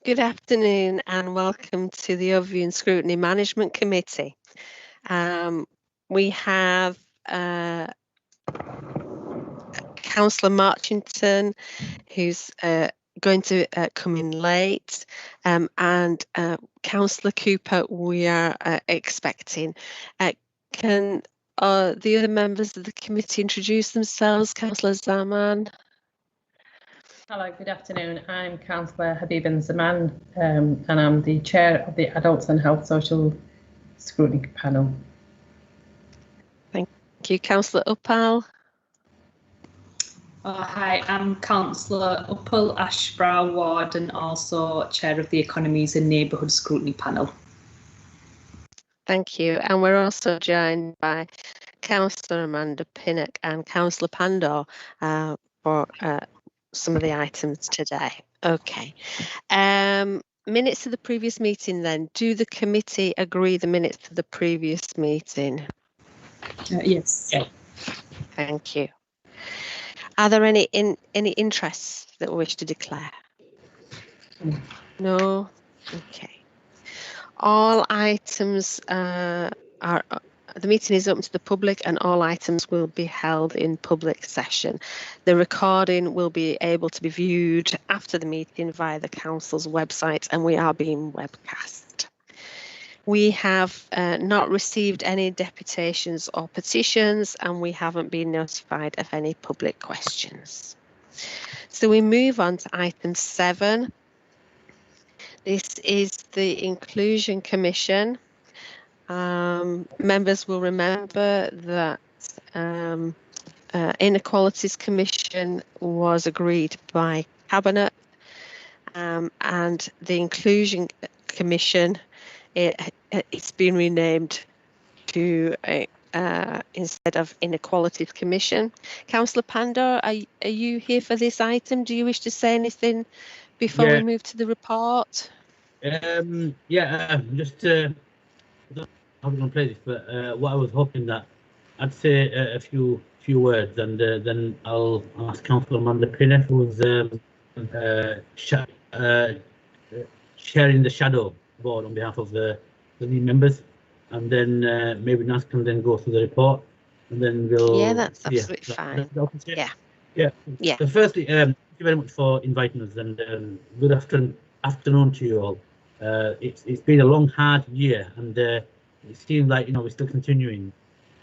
Good afternoon and welcome to the Overview and Scrutiny Management Committee. We have Councillor Marchington, who's going to come in late, and Councillor Cooper we are expecting. Can the other members of the committee introduce themselves? Councillor Zaman. Hello, good afternoon. I'm Councillor Habibin Zaman, and I'm the Chair of the Adults and Health Social Scrutiny Panel. Thank you. Councillor Uppal. Hi, I'm Councillor Uppal Ashbrow Ward and also Chair of the Economies and Neighbourhood Scrutiny Panel. Thank you. And we're also joined by Councillor Amanda Pinnock and Councillor Pandor for some of the items today. Okay. Minutes of the previous meeting then. Do the committee agree the minutes of the previous meeting? Yes. Yeah. Thank you. Are there any interests that we wish to declare? No? Okay. All items the meeting is open to the public and all items will be held in public session. The recording will be able to be viewed after the meeting via the council's website and we are being webcast. We have not received any deputations or petitions and we haven't been notified of any public questions. So we move on to item 7. This is the Inclusion Commission. Members will remember that Inequalities Commission was agreed by Cabinet and the Inclusion Commission it's been renamed to instead of Inequalities Commission. Councillor Pandor, are you here for this item? Do you wish to say anything before we move to the report? Just I don't know how we're going to play this, but what I was hoping that I'd say a few words, and then I'll ask Councillor Amanda Pinnock, who's sharing the shadow board on behalf of the new members, and then maybe Nas can then go through the report, and then we'll. Yeah, that's absolutely fine. Yeah. So firstly, thank you very much for inviting us, and good afternoon to you all. It's been a long, hard year, and it seems like we're still continuing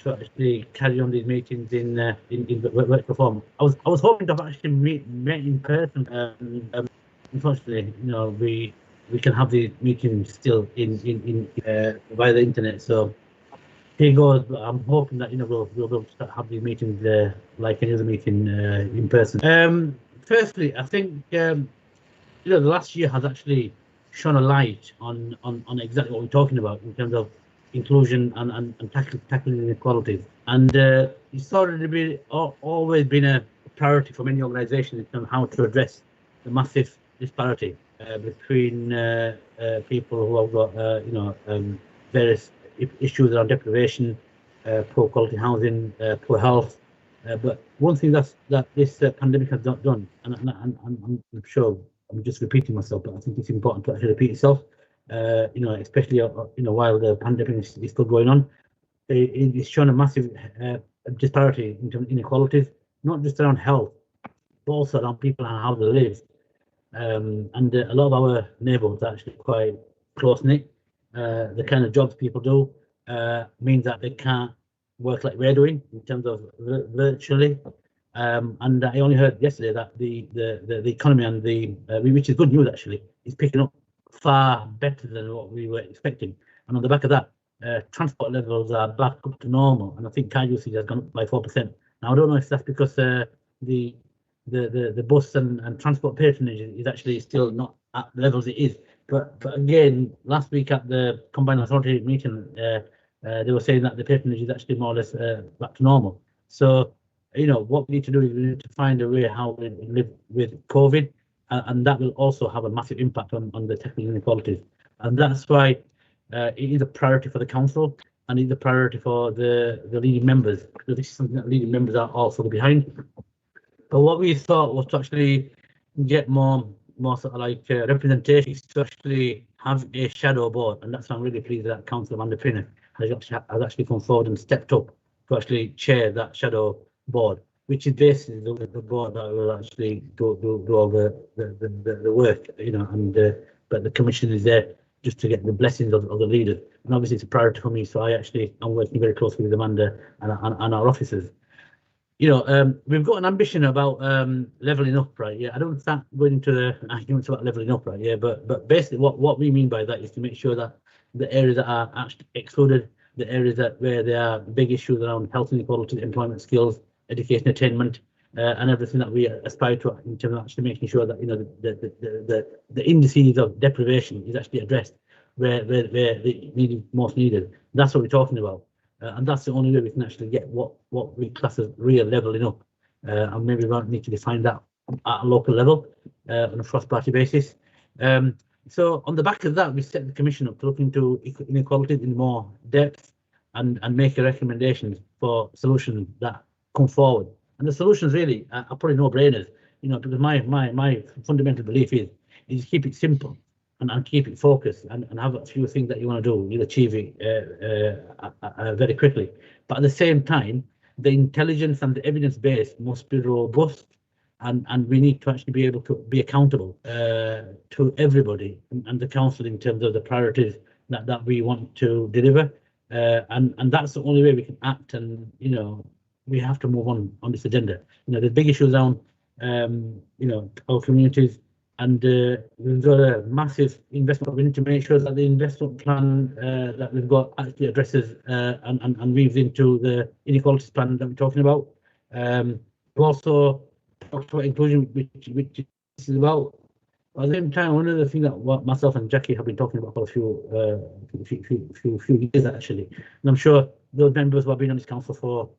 to actually carry on these meetings in virtual form. I was hoping to have actually met in person. Unfortunately, we can have these meetings still in via the internet. So here goes. But I'm hoping that we'll be able to have these meetings like any other meeting in person. Firstly, I think the last year has actually shone a light on exactly what we're talking about in terms of inclusion and tackling inequalities. And it's always been a priority for many organisations in terms of how to address the massive disparity between people who have got various issues around deprivation, poor quality housing, poor health. But one thing that this pandemic has not done, and I'm sure I'm just repeating myself, but I think it's important to actually repeat itself. Especially while the pandemic is still going on, it's shown a massive disparity in terms of inequalities, not just around health, but also around people and how they live. And a lot of our neighbourhoods are actually quite close knit. The kind of jobs people do means that they can't work like we're doing in terms of virtually. And I only heard yesterday that the economy and which is good news actually, is picking up far better than what we were expecting. And on the back of that, transport levels are back up to normal, and I think car usage has gone up by 4%. Now I don't know if that's because the bus and transport patronage is actually still not at the levels it is. But again, last week at the Combined Authority meeting, they were saying that the patronage is actually more or less back to normal. So what we need to do is we need to find a way how we live with COVID, and that will also have a massive impact on the technical inequalities. And that's why it is a priority for the council, and it's a priority for the leading members, because this is something that leading members are also behind. But what we thought was to actually get more more sort of like representation to actually have a shadow board, and that's why I'm really pleased that Councillor Amanda Pinner has actually come forward and stepped up to actually chair that shadow board, which is basically the board that will actually do all the work, you know, and but the commission is there just to get the blessings of the leaders, and obviously it's a priority for me, so I'm working very closely with Amanda and our officers. You know, we've got an ambition about levelling up, right? Yeah, I don't start going into the arguments about levelling up, right? Yeah, but basically what we mean by that is to make sure that the areas that are actually excluded, the areas where there are big issues around health inequality, employment skills, education attainment, and everything that we aspire to in terms of actually making sure that, you know, the indices of deprivation is actually addressed where the most needed. That's what we're talking about. And that's the only way we can actually get what we class as real levelling up. And maybe we need to define that at a local level on a cross-party basis. So on the back of that, we set the commission up to look into inequality in more depth and make recommendations for solutions that come forward. And the solutions really are probably no-brainers, you know, because my fundamental belief is keep it simple. And keep it focused and have a few things that you want to do. You'll achieve it very quickly. But at the same time, the intelligence and the evidence base must be robust, and we need to actually be able to be accountable to everybody and the council in terms of the priorities that we want to deliver. And that's the only way we can act. And, you know, we have to move on this agenda. You know, there's big issues around, you know, our communities. And we've got a massive investment. We need to make sure that the investment plan that we've got actually addresses and weaves into the inequalities plan that we're talking about. We've also talked about inclusion, which is about. At the same time, one of the things that myself and Jackie have been talking about for a few years actually, and I'm sure those members who have been on this council for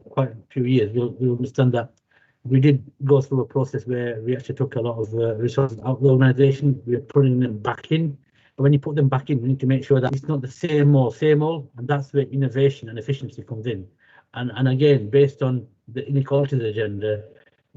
quite a few years will understand that. We did go through a process where we actually took a lot of resources out of the organisation. We're putting them back in. But when you put them back in, we need to make sure that it's not the same old, and that's where innovation and efficiency comes in. And again, based on the inequalities agenda,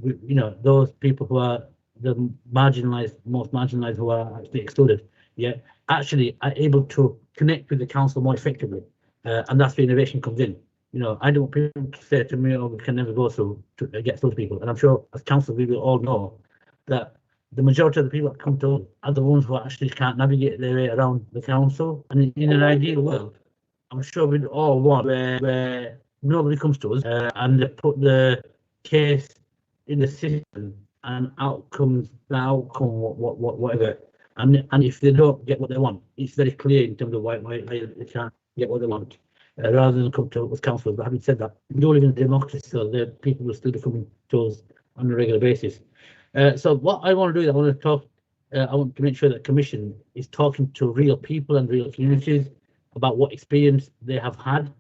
you know, those people who are the most marginalised, who are actually excluded, yeah, actually are able to connect with the council more effectively. And that's where innovation comes in. You know, I don't want people to say to me, oh, we can never go through to get through to people. And I'm sure as council, we will all know that the majority of the people that come to us are the ones who actually can't navigate their way around the council. And in an ideal world, I'm sure we'd all want where nobody comes to us and they put the case in the system and whatever. And if they don't get what they want, it's very clear in terms of why they can't get what they want. Rather than come to us councillors. But having said that, we don't live in a democracy, so the people will still be coming to us on a regular basis. So what I want to do is I want to make sure that the commission is talking to real people and real communities about what experience they have had,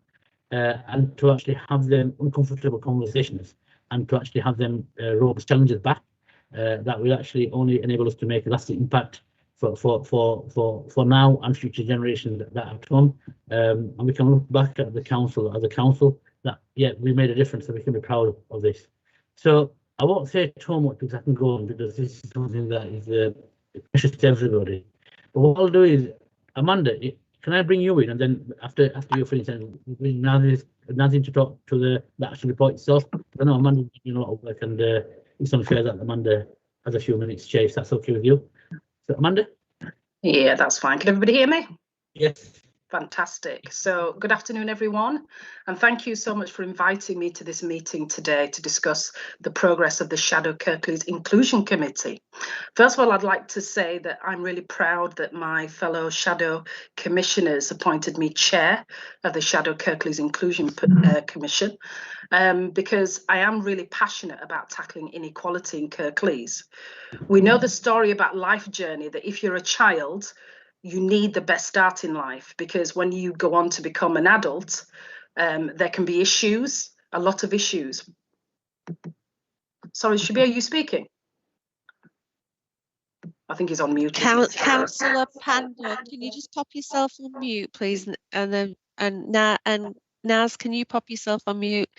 and to actually have them uncomfortable conversations and to actually have them robust challenges back that will actually only enable us to make a lasting impact for now and future generations that have come, and we can look back at the council as a council that, yeah, we made a difference, and we can be proud of this. So I won't say too much because I can go on, because this is something that is precious to everybody. But what I'll do is, Amanda, can I bring you in, and then after you finish, bring Nazim to talk to the actual report itself. I know Amanda's doing a lot of work, and it's unfair that Amanda has a few minutes, Jay, if that's okay with you. So, Amanda? Yeah, that's fine. Can everybody hear me? Yes. Fantastic. So good afternoon, everyone, and thank you so much for inviting me to this meeting today to discuss the progress of the Shadow Kirklees Inclusion Committee. First of all, I'd like to say that I'm really proud that my fellow Shadow Commissioners appointed me Chair of the Shadow Kirklees Inclusion Commission, because I am really passionate about tackling inequality in Kirklees. We know the story about life journey, that if you're a child, you need the best start in life, because when you go on to become an adult, there can be issues, a lot of issues. Sorry, Shabir, are you speaking? I think he's on mute. Councillor Pandor, can you just pop yourself on mute, please, and Naz, can you pop yourself on mute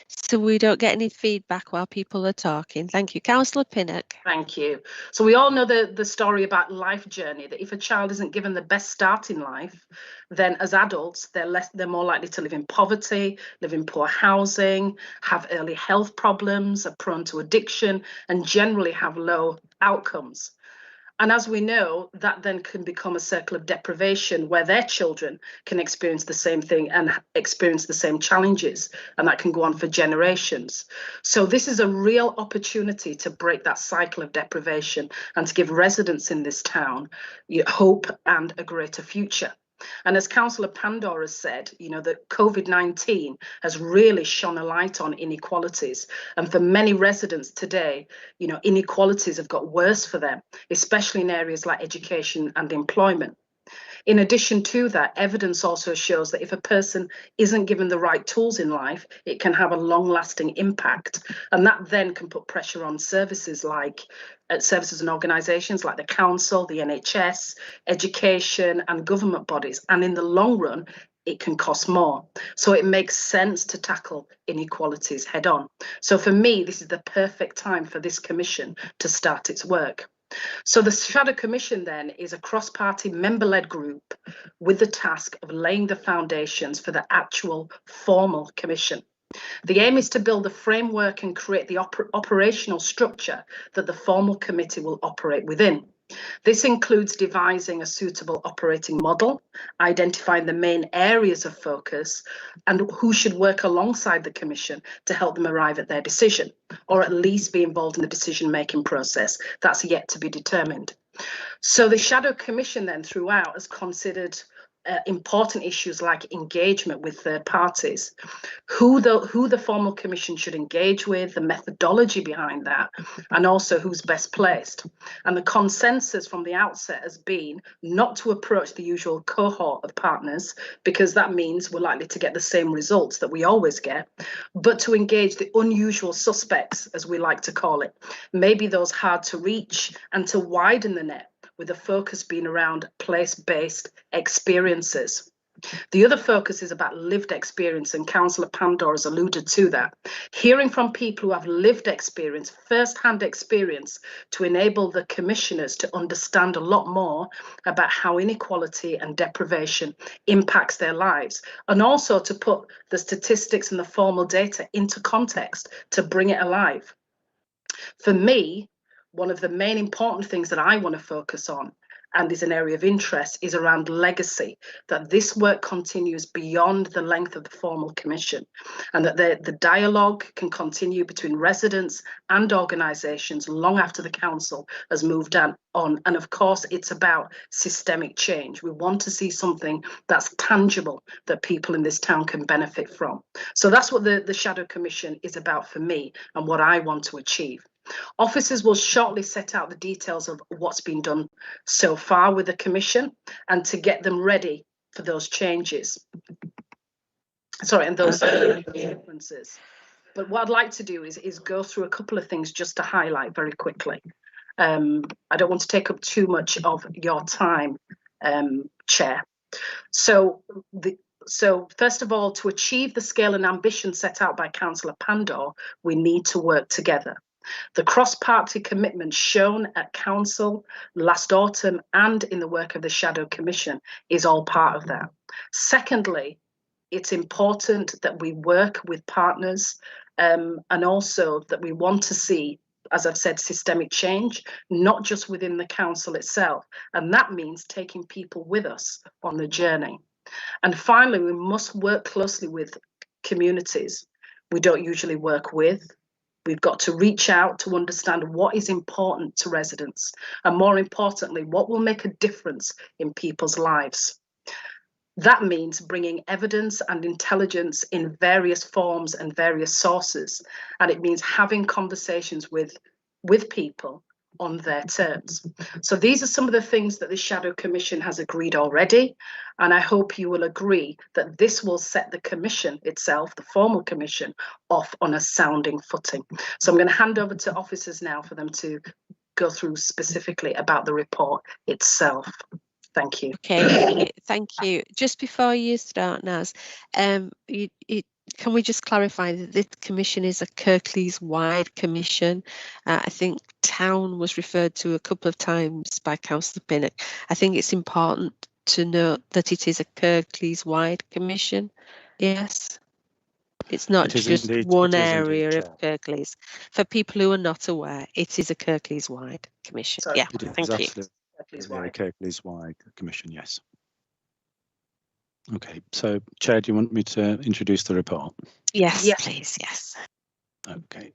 so we don't get any feedback while people are talking? Thank you. Councillor Pinnock. Thank you. So we all know the story about life journey, that if a child isn't given the best start in life, then as adults, they're more likely to live in poverty, live in poor housing, have early health problems, are prone to addiction, and generally have low outcomes. And as we know, that then can become a circle of deprivation where their children can experience the same thing and experience the same challenges. And that can go on for generations. So this is a real opportunity to break that cycle of deprivation and to give residents in this town hope and a greater future. And as Councillor Pandora has said, you know, that COVID-19 has really shone a light on inequalities. And for many residents today, you know, inequalities have got worse for them, especially in areas like education and employment. In addition to that, evidence also shows that if a person isn't given the right tools in life, it can have a long-lasting impact. And that then can put pressure on services like services and organisations like the council, the NHS, education and government bodies. And in the long run, it can cost more. So it makes sense to tackle inequalities head on. So for me, this is the perfect time for this commission to start its work. So the Shadow Commission then is a cross-party member-led group with the task of laying the foundations for the actual formal commission. The aim is to build a framework and create the operational structure that the formal committee will operate within. This includes devising a suitable operating model, identifying the main areas of focus and who should work alongside the Commission to help them arrive at their decision, or at least be involved in the decision-making process. That's yet to be determined. So the Shadow Commission then throughout has considered important issues like engagement with third parties, who the formal commission should engage with, the methodology behind that, and also who's best placed. And the consensus from the outset has been not to approach the usual cohort of partners, because that means we're likely to get the same results that we always get, but to engage the unusual suspects, as we like to call it, maybe those hard to reach, and to widen the net, with the focus being around place-based experiences. The other focus is about lived experience, and Councillor Pandora has alluded to that. Hearing from people who have lived experience, first-hand experience, to enable the commissioners to understand a lot more about how inequality and deprivation impacts their lives, and also to put the statistics and the formal data into context to bring it alive. For me, one of the main important things that I want to focus on, and is an area of interest, is around legacy, that this work continues beyond the length of the formal commission, and that the dialogue can continue between residents and organisations long after the council has moved on. And of course, it's about systemic change. We want to see something that's tangible that people in this town can benefit from. So that's what the Shadow Commission is about for me and what I want to achieve. Officers will shortly set out the details of what's been done so far with the Commission and to get them ready for those changes. Sorry, and those differences. But what I'd like to do is go through a couple of things just to highlight very quickly. I don't want to take up too much of your time, Chair. So first of all, to achieve the scale and ambition set out by Councillor Pandora, we need to work together. The cross-party commitment shown at Council last autumn and in the work of the Shadow Commission is all part of that. Secondly, it's important that we work with partners and also that we want to see, as I've said, systemic change, not just within the Council itself. And that means taking people with us on the journey. And finally, we must work closely with communities we don't usually work with. We've got to reach out to understand what is important to residents, and more importantly, what will make a difference in people's lives. That means bringing evidence and intelligence in various forms and various sources, and it means having conversations with people on their terms. So these are some of the things that the Shadow Commission has agreed already, and I hope you will agree that this will set the Commission itself, the formal Commission, off on a sounding footing. So I'm going to hand over to officers now for them to go through specifically about the report itself. Thank you. Okay, thank you. Just before you start, Naz, can we just clarify that this commission is a Kirklees-wide commission? I think town was referred to a couple of times by Councillor Pinnock. I think it's important to note that it is a Kirklees-wide commission. Yes, it's not just one area of Kirklees. For people who are not aware, it is a Kirklees-wide commission. Sorry. Yeah, It is thank you. absolutely a Kirklees-wide commission, yes. Okay, so Chair, do you want me to introduce the report? Yes, Yeah. please, yes. Okay,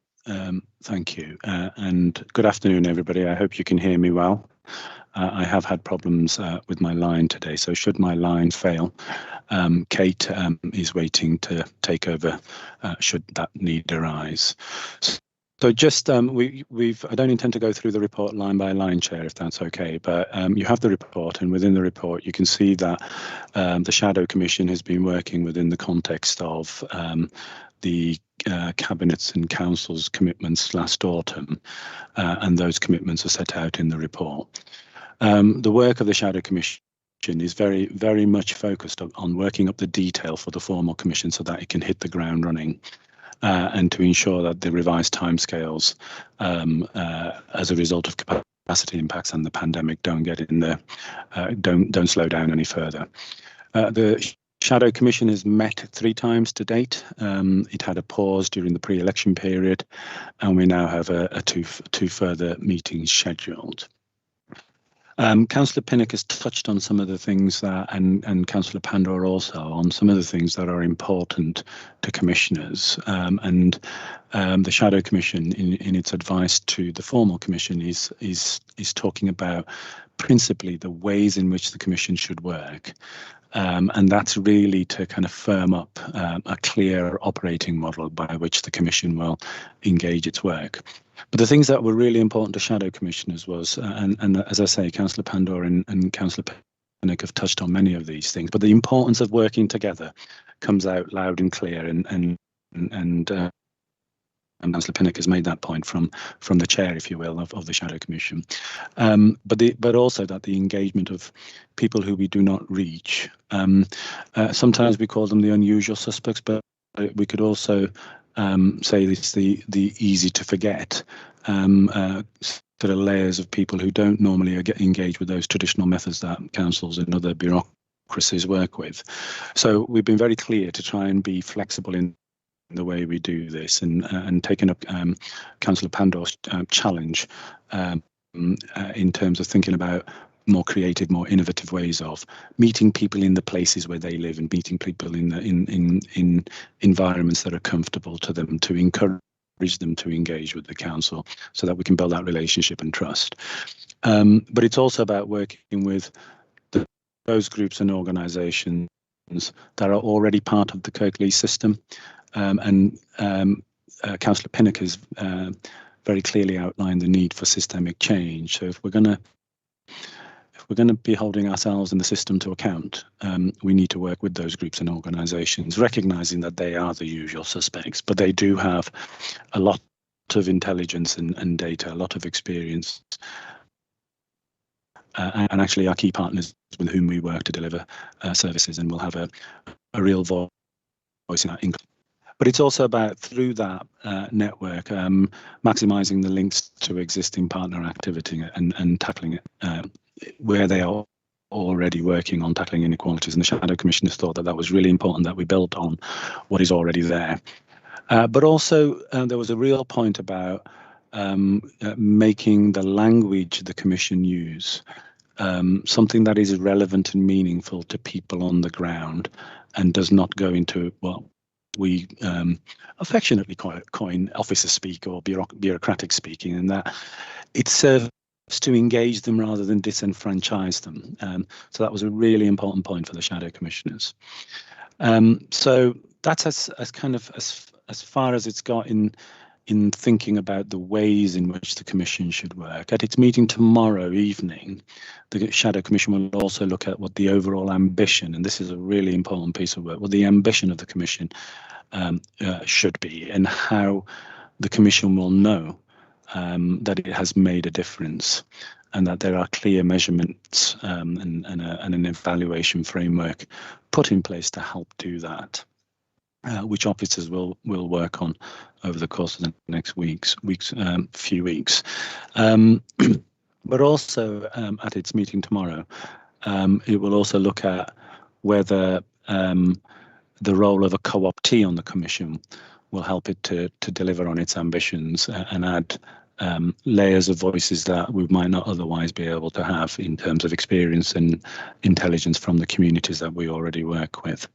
thank you. And good afternoon, everybody. I hope you can hear me well. I have had problems with my line today, so should my line fail, Kate is waiting to take over should that need arise. So just I don't intend to go through the report line by line, Chair, if that's okay, but you have the report, and within the report you can see that the Shadow Commission has been working within the context of the Cabinet's and Council's commitments last autumn, and those commitments are set out in the report. The work of the Shadow Commission is very, very much focused on working up the detail for the formal commission so that it can hit the ground running. And to ensure that the revised timescales, as a result of capacity impacts and the pandemic, don't get in there, don't slow down any further. The Shadow Commission has met 3 times to date. It had a pause during the pre-election period, and we now have two further meetings scheduled. Councillor Pinnock has touched on some of the things that, and Councillor Pandor also, on some of the things that are important to commissioners. And the Shadow Commission, in its advice to the formal commission, is talking about principally the ways in which the commission should work. And that's really to kind of firm up a clear operating model by which the commission will engage its work. But the things that were really important to Shadow Commissioners was, and as I say, Councillor Pandor and Councillor Pinnock have touched on many of these things, but the importance of working together comes out loud and clear, and Councillor Pinnock has made that point from the chair, if you will, of the Shadow Commission. But also that the engagement of people who we do not reach, sometimes we call them the unusual suspects, but we could also say it's the easy to forget sort of layers of people who don't normally get engaged with those traditional methods that councils and other bureaucracies work with. So we've been very clear to try and be flexible in the way we do this, and taking up Councillor Pandor's challenge in terms of thinking about more creative, more innovative ways of meeting people in the places where they live and meeting people in environments that are comfortable to them, to encourage them to engage with the council so that we can build that relationship and trust. But it's also about working with those groups and organisations that are already part of the Kirklees system. Councillor Pinnock has very clearly outlined the need for systemic change. So if we're going to be holding ourselves and the system to account, we need to work with those groups and organisations, recognising that they are the usual suspects, but they do have a lot of intelligence and data, a lot of experience, and actually are key partners with whom we work to deliver services, and will have a real voice in that. But it's also about, through that network, maximising the links to existing partner activity and tackling it where they are already working on tackling inequalities. And the Shadow Commissioners thought that was really important, that we built on what is already there. But also there was a real point about making the language the Commission use something that is relevant and meaningful to people on the ground, and does not go into what we affectionately coin officer speak or bureaucratic speaking, and that it serves to engage them rather than disenfranchise them. So that was a really important point for the Shadow Commissioners. So that's as far as it's got in thinking about the ways in which the Commission should work. At its meeting tomorrow evening, the Shadow Commission will also look at what the overall ambition, and this is a really important piece of work, what the ambition of the Commission should be, and how the Commission will know that it has made a difference and that there are clear measurements and an evaluation framework put in place to help do that, which officers will work on over the course of the next few weeks. But also at its meeting tomorrow, it will also look at whether the role of a co-optee on the Commission will help it to deliver on its ambitions and add layers of voices that we might not otherwise be able to have in terms of experience and intelligence from the communities that we already work with.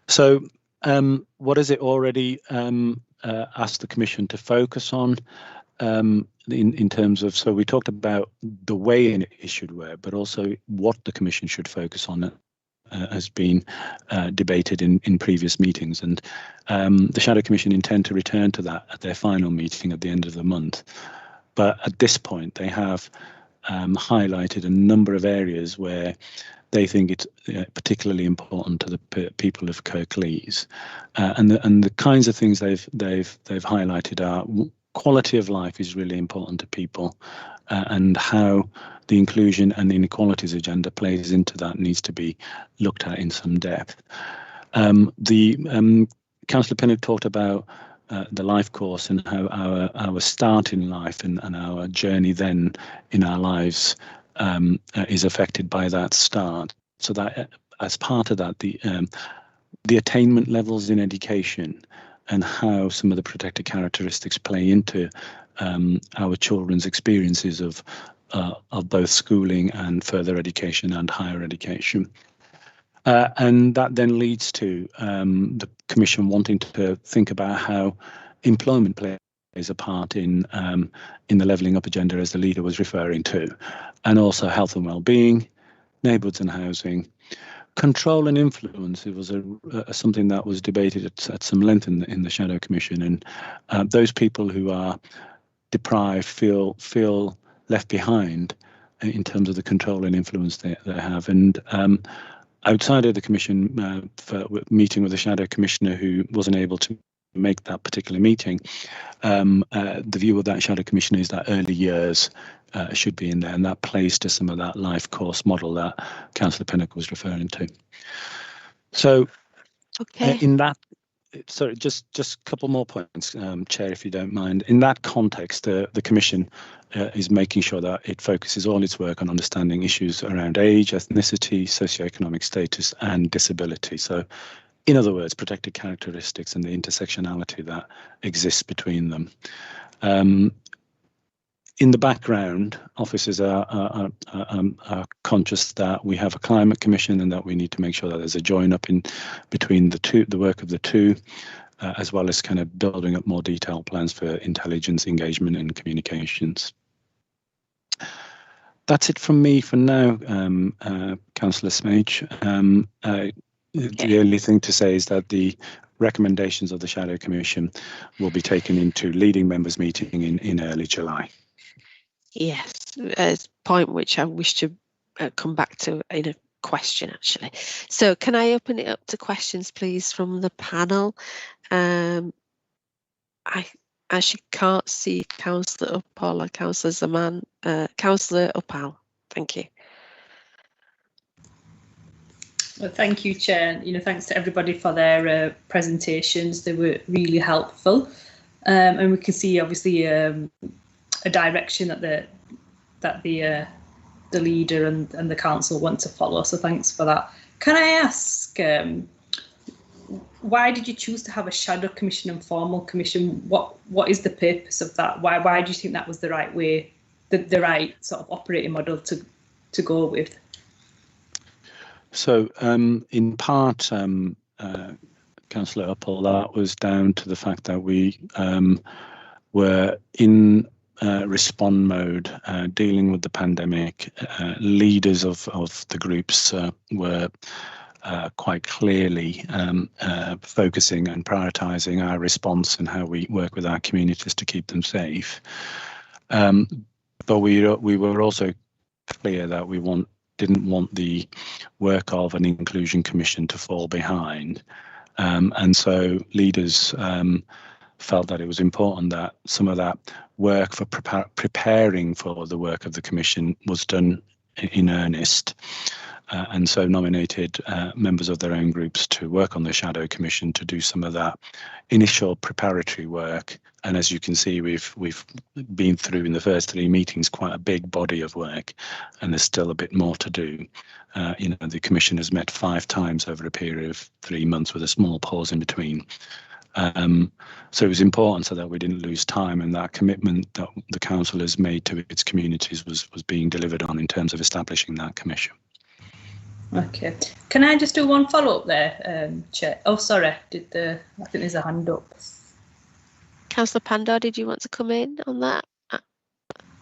So what has it already asked the Commission to focus on in terms of, so we talked about the way it should work, but also what the Commission should focus on has been debated in previous meetings, and the Shadow Commission intend to return to that at their final meeting at the end of the month. But at this point, they have highlighted a number of areas where they think it's particularly important to the people of Kirklees, and the kinds of things they've highlighted are quality of life is really important to people, and how the inclusion and the inequalities agenda plays into that needs to be looked at in some depth. Councillor Pinnock talked about the life course and how our start in life and our journey then in our lives is affected by that start. So that as part of that, the attainment levels in education and how some of the protected characteristics play into our children's experiences of both schooling and further education and higher education. And that then leads to the Commission wanting to think about how employment plays a part in the levelling up agenda, as the leader was referring to, and also health and well-being, neighbourhoods and housing. Control and influence, it was something that was debated at some length in the Shadow Commission, and those people who are deprived feel left behind in terms of the control and influence they have. And outside of the Commission, for meeting with the Shadow Commissioner who wasn't able to make that particular meeting, the view of that Shadow Commissioner is that early years should be in there, and that plays to some of that life course model that Councillor Pinnock was referring to. So in that, sorry, just a couple more points, Chair, if you don't mind. In that context, the Commission is making sure that it focuses all its work on understanding issues around age, ethnicity, socioeconomic status and disability. So in other words, protected characteristics and the intersectionality that exists between them. In the background, officers are conscious that we have a climate commission and that we need to make sure that there's a join up in between the work of the two, as well as kind of building up more detailed plans for intelligence, engagement and communications. That's it from me for now, Councillor Smage. The only thing to say is that the recommendations of the Shadow Commission will be taken into leading members meeting in early July. Yes, a point which I wish to come back to in a question, actually. So can I open it up to questions, please, from the panel? I actually can't see Councillor Uppal or Councillor Zaman. Councillor Uppal, thank you. Well, thank you, Chair. Thanks to everybody for their presentations. They were really helpful, and we can see obviously a direction that the leader and the council want to follow. So thanks for that. Can I ask, why did you choose to have a Shadow Commission and formal commission? What is the purpose of that? Why do you think that was the right way, the right sort of operating model to go with? So in part, Councillor Uppal, that was down to the fact that we were in respond mode, dealing with the pandemic. Leaders of the groups were quite clearly focusing and prioritising our response and how we work with our communities to keep them safe. But we were also clear that we didn't want the work of an inclusion commission to fall behind, and so leaders felt that it was important that some of that work for preparing for the work of the Commission was done in earnest. And so nominated members of their own groups to work on the Shadow Commission to do some of that initial preparatory work. And as you can see, we've been through in the first 3 meetings quite a big body of work, and there's still a bit more to do. The Commission has met 5 times over a period of 3 months with a small pause in between. So it was important so that we didn't lose time, and that commitment that the Council has made to its communities was being delivered on in terms of establishing that commission. Okay, can I just do one follow-up there, Chair? Oh, sorry, I think there's a hand up. Councillor Pandor, did you want to come in on that?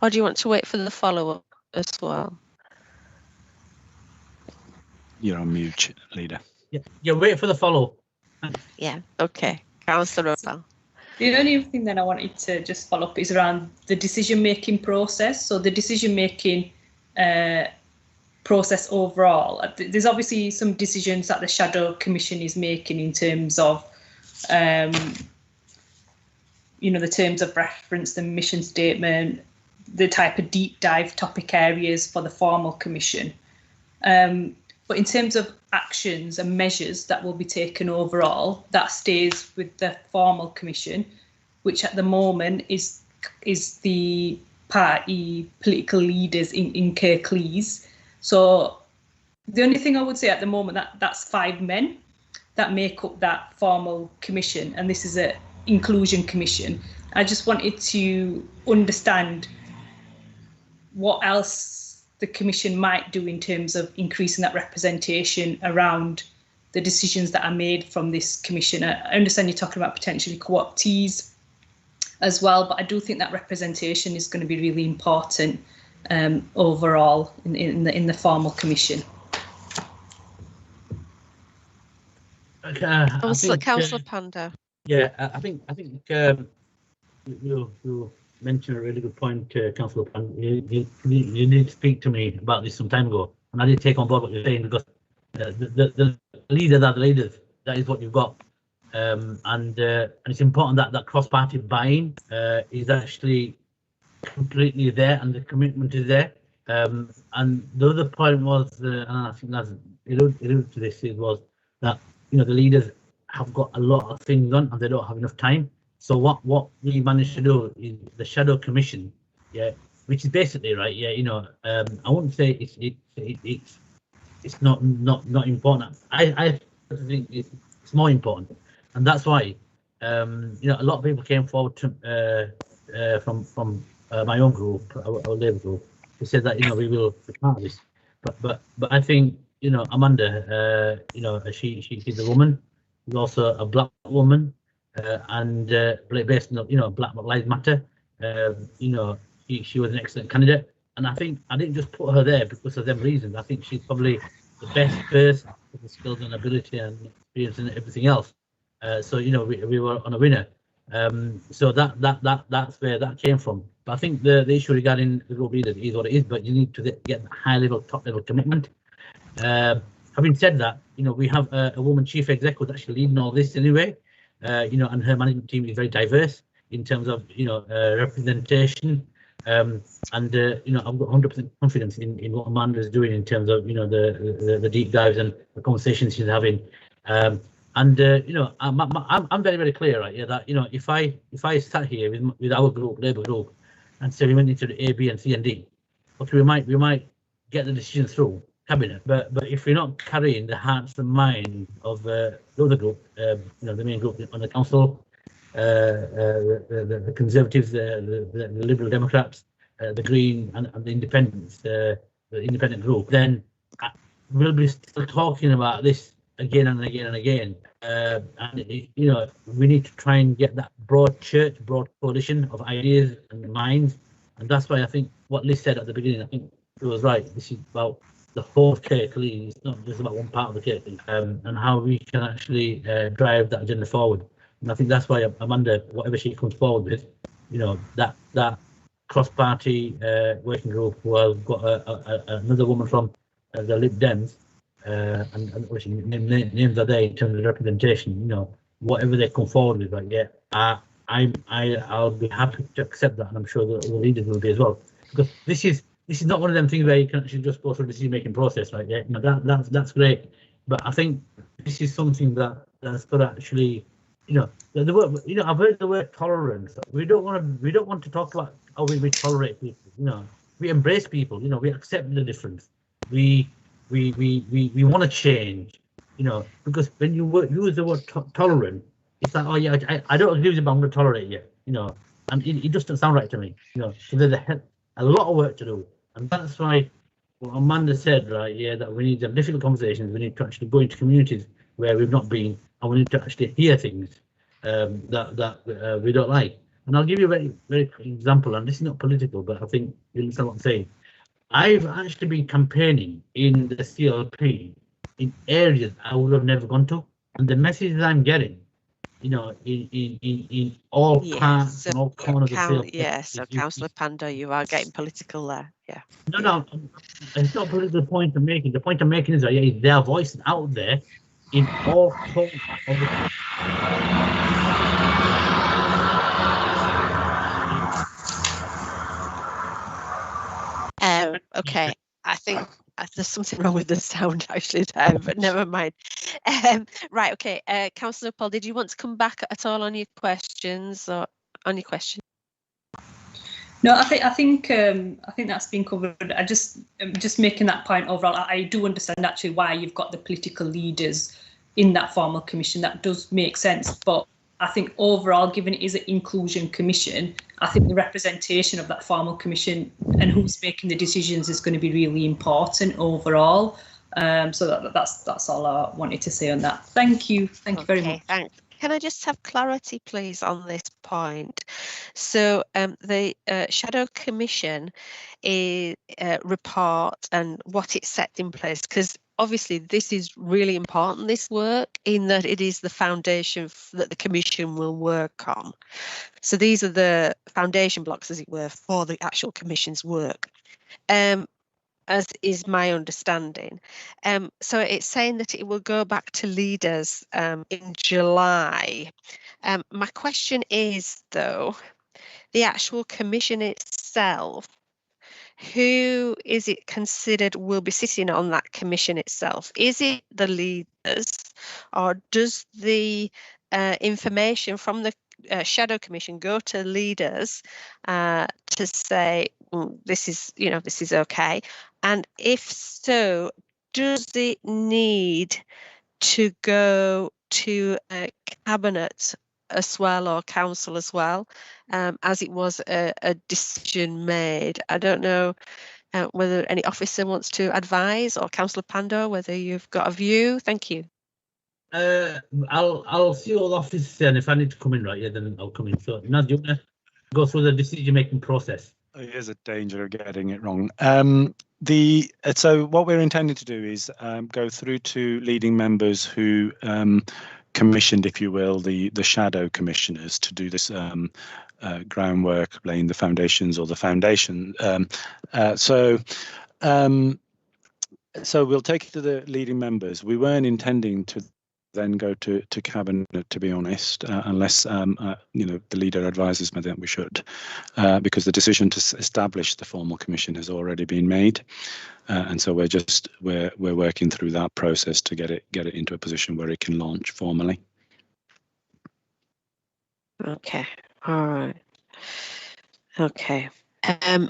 Or do you want to wait for the follow-up as well? You're on mute, Leader. Yeah, wait for the follow. Yeah, okay. Councillor Rosell. The only thing then I wanted to just follow up is around the decision-making process. So the decision-making process overall. There's obviously some decisions that the Shadow Commission is making in terms of, the terms of reference, the mission statement, the type of deep dive topic areas for the formal commission. But in terms of actions and measures that will be taken overall, that stays with the formal commission, which at the moment is the party political leaders in Kirklees. So the only thing I would say at the moment, that's 5 men that make up that formal commission, and this is an inclusion commission. I just wanted to understand what else the commission might do in terms of increasing that representation around the decisions that are made from this commission. I understand you're talking about potentially co-optees as well, but I do think that representation is going to be really important overall in the formal commission. Councillor Pandor. Yeah, I think you mentioned a really good point, Councillor Pandor. You need to speak to me about this some time ago, and I did take on board what you're saying, because the leaders are the leaders. That is what you've got, and it's important that that cross-party buy-in is actually completely there, and the commitment is there. And the other point was, and I think that's alluded to this, was that the leaders have got a lot of things on and they don't have enough time. So what we managed to do is the Shadow Commission, which is basically right, I wouldn't say it's not important. I think it's more important, and that's why a lot of people came forward to from my own group, our Labour group, who said that we will be part of this. But I think Amanda, she's a woman, she's also a black woman, and based on Black Lives Matter. She was an excellent candidate, and I think I didn't just put her there because of them reasons. I think she's probably the best person with the skills and ability and experience and everything else. So we were on a winner. So that's where that came from. But I think the issue regarding the group leaders is what it is, but you need to get high level, top level commitment. Having said that, we have a woman chief exec who's actually leading all this anyway, and her management team is very diverse in terms of representation. And I've got 100% confidence in what Amanda is doing in terms of the deep dives and the conversations she's having. I'm very, very clear, right? Yeah, that if I sat here with our group, Labour group, and say we went into the A, B, and C and D, okay, we might get the decision through cabinet, but if we're not carrying the hearts and minds of the other group, the main group on the council, the Conservatives, the Liberal Democrats, the Green, and the Independents, the independent group, then we'll be still talking about this again and again and again. We need to try and get that broad coalition of ideas and minds, and that's why I think what Liz said at the beginning, I think it was right. This is about the whole of Kirklees, it's not just about one part of the Kirklees, and how we can actually drive that agenda forward. And I think that's why Amanda, whatever she comes forward with, that cross-party working group, who have got another woman from the Lib Dems, and obviously names are there in terms of representation. Whatever they come forward with, I'll be happy to accept that, and I'm sure the leaders will be as well, because this is not one of them things where you can actually just go through the decision-making process, right? Yeah, that's great, but I think this is something that's got to actually, the word, I've heard the word tolerance. We don't want to talk about how we tolerate people. We embrace people. We accept the difference. We want to change. Because when you use the word tolerant, it's like, oh yeah, I don't agree with it, but I'm going to tolerate you. And it just doesn't sound right to me. So there's a lot of work to do, and that's why what Amanda said, right? Yeah, that we need to have difficult conversations. We need to actually go into communities where we've not been, and we need to actually hear things that we don't like. And I'll give you a very, very quick example, and this is not political, but I think you understand what I'm saying. I've actually been campaigning in the CLP in areas I would have never gone to, and the messages I'm getting, in all parts and all corners of CLP. Yes, so Councillor Pando, you are getting political there. Yeah. No, it's not a political point I'm making. The point I'm making is that their voice out there in all corners of the. Okay, I think there's something wrong with the sound actually there, but never mind. Right, okay. Councillor Paul, did you want to come back at all on your questions or on your question? No, I think that's been covered. I'm just making that point overall. I do understand actually why you've got the political leaders in that formal commission. That does make sense, but I think overall, given it is an inclusion commission, I think the representation of that formal commission and who's making the decisions is going to be really important overall. So that's all I wanted to say on that. Thank you very much. Thanks. Can I just have clarity, please, on this point? So the Shadow Commission report and what it set in place, because obviously this is really important, this work, in that it is the foundation that the Commission will work on. So these are the foundation blocks, as it were, for the actual Commission's work. As is my understanding. So it's saying that it will go back to leaders in July. My question is, though, the actual commission itself, who is it considered will be sitting on that commission itself? Is it the leaders, or does the information from the Shadow Commission go to leaders to say, this is okay? And if so, does it need to go to cabinet as well, or council as well, as it was a decision made? I don't know whether any officer wants to advise, or Councillor Pando, whether you've got a view. Thank you. I'll see all officers, and if I need to come in, right, then I'll come in. So, Naz, do you want to go through the decision-making process? There's a danger of getting it wrong. So what we're intending to do is go through to leading members who commissioned, if you will, the shadow commissioners to do this groundwork, laying the foundations or the foundation. So we'll take it to the leading members. We weren't intending to then go to cabinet, to be honest, unless the leader advises me that we should, because the decision to establish the formal commission has already been made, and so we're working through that process to get it into a position where it can launch formally. Okay, all right. Okay,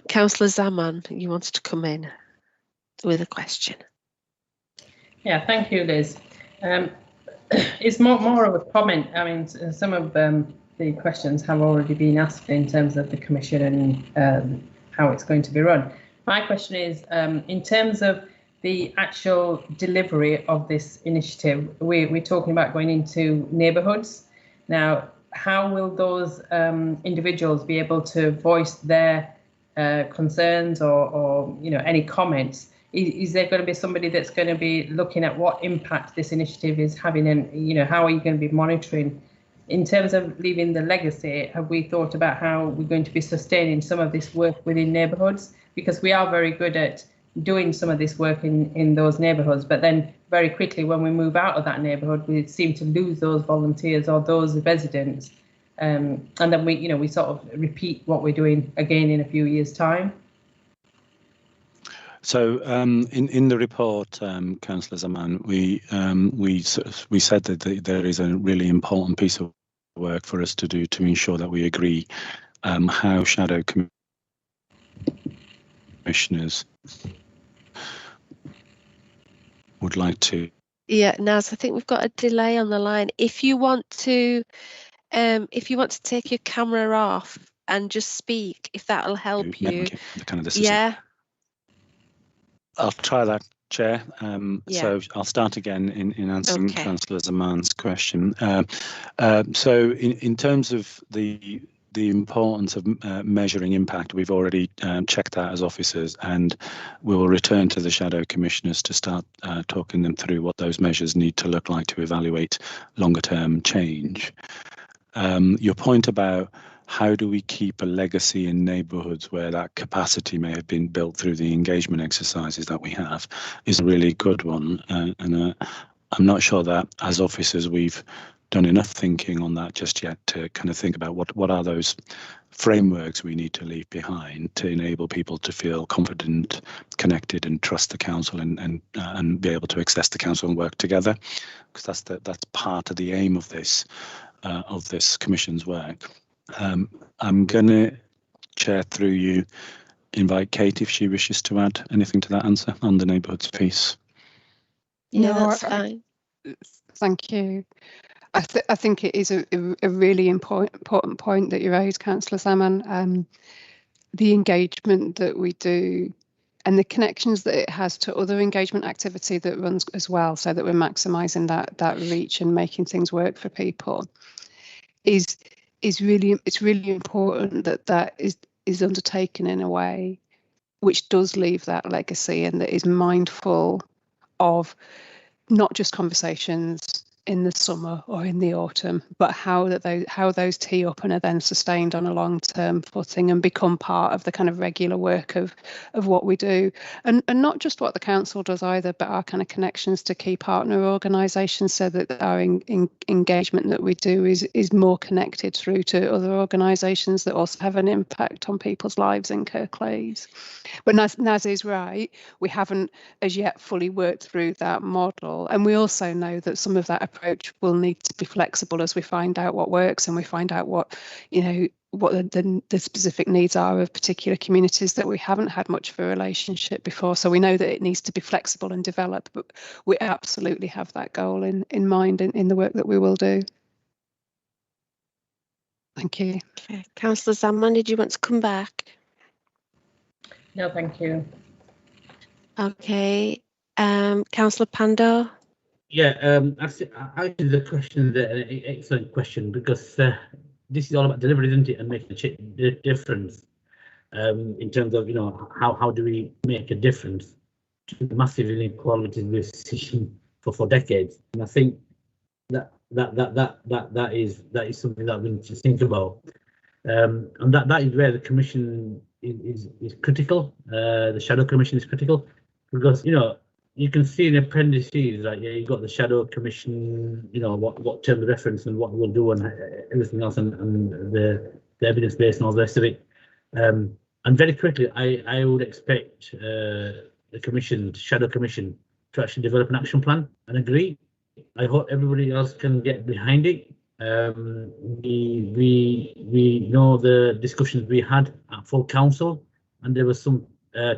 Councillor Zaman, you wanted to come in with a question. Yeah, thank you, Liz. It's more of a comment. I mean, some of the questions have already been asked in terms of the commission and how it's going to be run. My question is, in terms of the actual delivery of this initiative, we're talking about going into neighbourhoods. Now, how will those individuals be able to voice their concerns or any comments? Is there going to be somebody that's going to be looking at what impact this initiative is having, and how are you going to be monitoring? In terms of leaving the legacy, have we thought about how we're going to be sustaining some of this work within neighbourhoods? Because we are very good at doing some of this work in those neighbourhoods, but then very quickly when we move out of that neighbourhood, we seem to lose those volunteers or those residents. and then we sort of repeat what we're doing again in a few years' time. So in the report, Councillor Zaman, we said that there is a really important piece of work for us to do to ensure that we agree how shadow commissioners would like to. Yeah, Naz, I think we've got a delay on the line. If you want to take your camera off and just speak, if that'll help you. Yeah. I'll try that, Chair. Yeah. So I'll start again in answering Councillor Zaman's question. So in terms of the importance of measuring impact, we've already checked that as officers, and we will return to the shadow commissioners to start talking them through what those measures need to look like to evaluate longer term change. Your point about how do we keep a legacy in neighbourhoods where that capacity may have been built through the engagement exercises that we have is a really good one. And I'm not sure that as officers we've done enough thinking on that just yet to kind of think about what are those frameworks we need to leave behind to enable people to feel confident, connected, and trust the council and be able to access the council and work together, because that's part of the aim of this commission's work. I'm going to, Chair, through you, invite Kate if she wishes to add anything to that answer on the neighbourhoods piece. Yeah, that's fine. Thank you. I think it is a really important point that you raised, Councillor Zaman. The engagement that we do and the connections that it has to other engagement activity that runs as well, so that we're maximising that reach and making things work for people, is really important that is undertaken in a way which does leave that legacy and that is mindful of not just conversations in the summer or in the autumn, but how those tee up and are then sustained on a long-term footing and become part of the kind of regular work of what we do, and not just what the council does either, but our kind of connections to key partner organisations, so that our engagement that we do is more connected through to other organisations that also have an impact on people's lives in Kirklees. But Naz is right, we haven't as yet fully worked through that model, and we also know that some of that approach will need to be flexible as we find out what works and we find out what the specific needs are of particular communities that we haven't had much of a relationship before. So we know that it needs to be flexible and develop, but we absolutely have that goal in mind in the work that we will do. Thank you. Okay, Councillor Zaman, did you want to come back? No, thank you. Okay, Councillor Pandor. Yeah, I think the question is an excellent question, because this is all about delivery, isn't it, and making a difference in terms of how do we make a difference to the massive inequalities we've seen for decades. And I think that is something that we need to think about, and that is where the commission is critical. The shadow commission is critical, because you can see in appendices, like you've got the shadow commission, what term of reference and what we'll do and everything else, and the evidence base and all the rest of it. And very quickly, I would expect the shadow commission, to actually develop an action plan and agree. I hope everybody else can get behind it. We know the discussions we had at full council, and there was some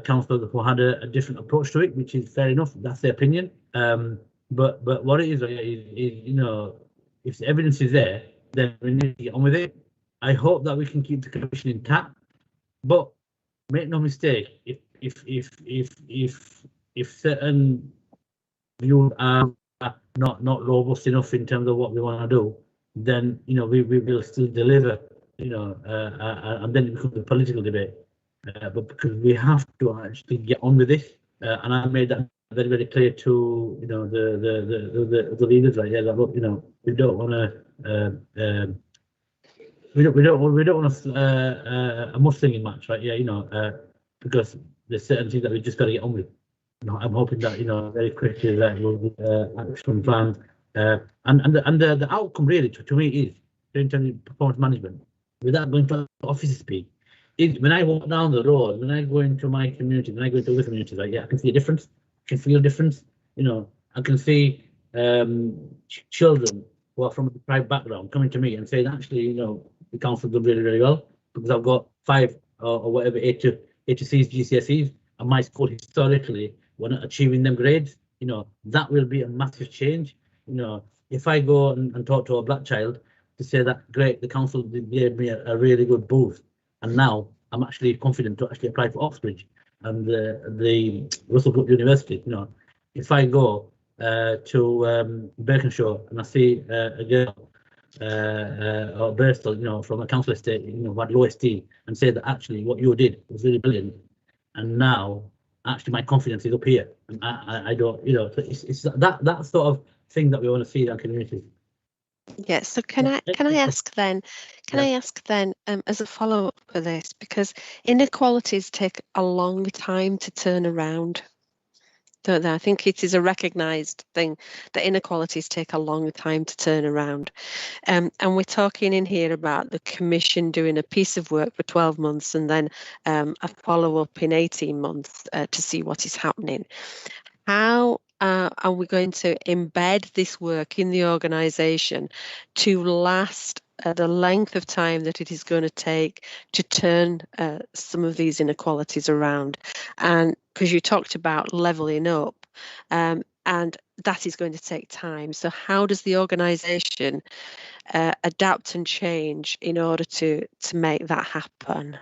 councillors who had a different approach to it, which is fair enough. That's their opinion. But what it is if the evidence is there, then we need to get on with it. I hope that we can keep the commission intact, but make no mistake, if certain views are not robust enough in terms of what we want to do, then we will still deliver. And then it becomes a political debate. But because we have to actually get on with this, and I made that very, very clear to the leaders, like look, we don't want to we don't want a mustanging match, right? Because there's certain things that we just got to get on with. I'm hoping that very quickly that will be action plan, and the outcome really to me is in terms of performance management, without going to office speak. When I walk down the road, when I go into my community, when I go into other communities, like, yeah, I can see a difference. I can feel a difference. You know, I can see children who are from a private background coming to me and saying, actually, you know, the council done really, really well because I've got 5 or whatever A to C's GCSEs, and my school historically were not achieving them grades. You know, that will be a massive change. You know, if I go and talk to a black child to say that, great, the council gave me a really good boost, and now I'm actually confident to actually apply for Oxbridge and the Russell Group University. You know, if I go to Berkenshaw and I see a girl or Bristol, you know, from a council estate, you know, what low esteem, and say that actually what you did was really brilliant, and now actually my confidence is up here, and I don't, you know, so it's that sort of thing that we want to see in our community. Yeah, so can I ask then, as a follow-up for this, because inequalities take a long time to turn around, don't they? I think it is a recognised thing that inequalities take a long time to turn around. And we're talking in here about the Commission doing a piece of work for 12 months and then a follow-up in 18 months to see what is happening. How are we going to embed this work in the organisation to last the length of time that it is going to take to turn some of these inequalities around? And because you talked about levelling up, and that is going to take time. So how does the organisation adapt and change in order to make that happen?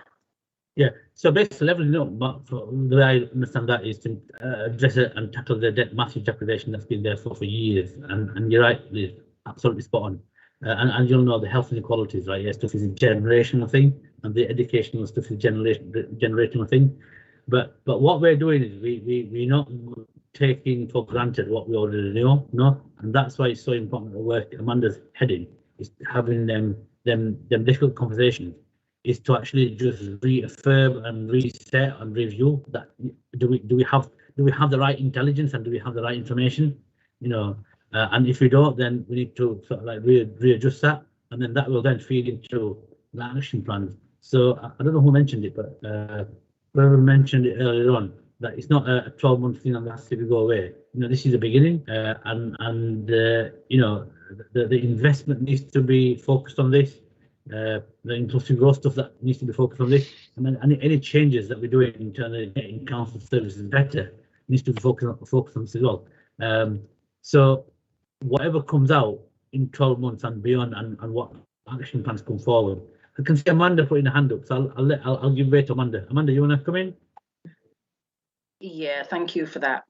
Yeah, so basically levelling up, but the way I understand that is to address it and tackle the massive deprivation that's been there for years. And you're right, Liz, absolutely spot on. And you'll know the health inequalities, right? Yeah, stuff is a generational thing, and the educational stuff is a generational thing. But what we're doing is we're not taking for granted what we already know, and that's why it's so important the work Amanda's heading is having them difficult conversations, is to actually just reaffirm and reset and review that do we have the right intelligence and do we have the right information, you know, and if we don't, then we need to sort of like readjust that, and then that will then feed into the action plans. So I don't know who mentioned it, but whoever mentioned it earlier on, that it's not a 12-month thing and that's to go away. You know, this is the beginning, and you know, the investment needs to be focused on this. The inclusive growth stuff that needs to be focused on this, and then any changes that we're doing in terms of getting council services better needs to be focused on this as well. So whatever comes out in 12 months and beyond, and what action plans come forward. I can see Amanda putting a hand up, so I'll give way to Amanda. Amanda, you want to come in? Yeah, thank you for that.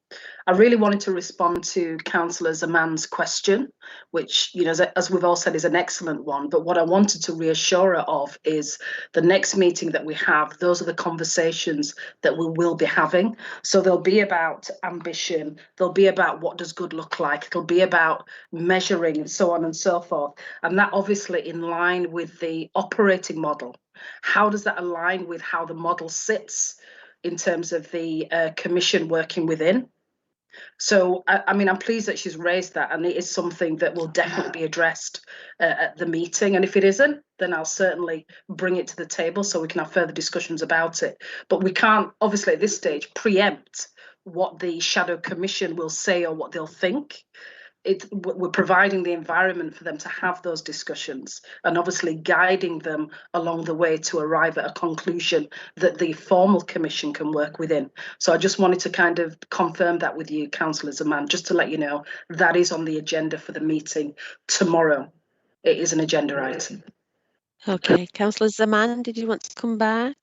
I really wanted to respond to Councillor Zaman's question, which, you know, as we've all said, is an excellent one. But what I wanted to reassure her of is the next meeting that we have, those are the conversations that we will be having. So they'll be about ambition, they'll be about what does good look like, it'll be about measuring and so on and so forth. And that obviously in line with the operating model. How does that align with how the model sits in terms of the Commission working within? So, I mean, I'm pleased that she's raised that, and it is something that will definitely be addressed at the meeting. And if it isn't, then I'll certainly bring it to the table so we can have further discussions about it. But we can't, obviously, at this stage, preempt what the Shadow Commission will say or what they'll think. We're providing the environment for them to have those discussions and obviously guiding them along the way to arrive at a conclusion that the formal commission can work within. So I just wanted to kind of confirm that with you, Councillor Zaman, just to let you know that is on the agenda for the meeting tomorrow. It is an agenda item. Okay, Councillor Zaman, did you want to come back?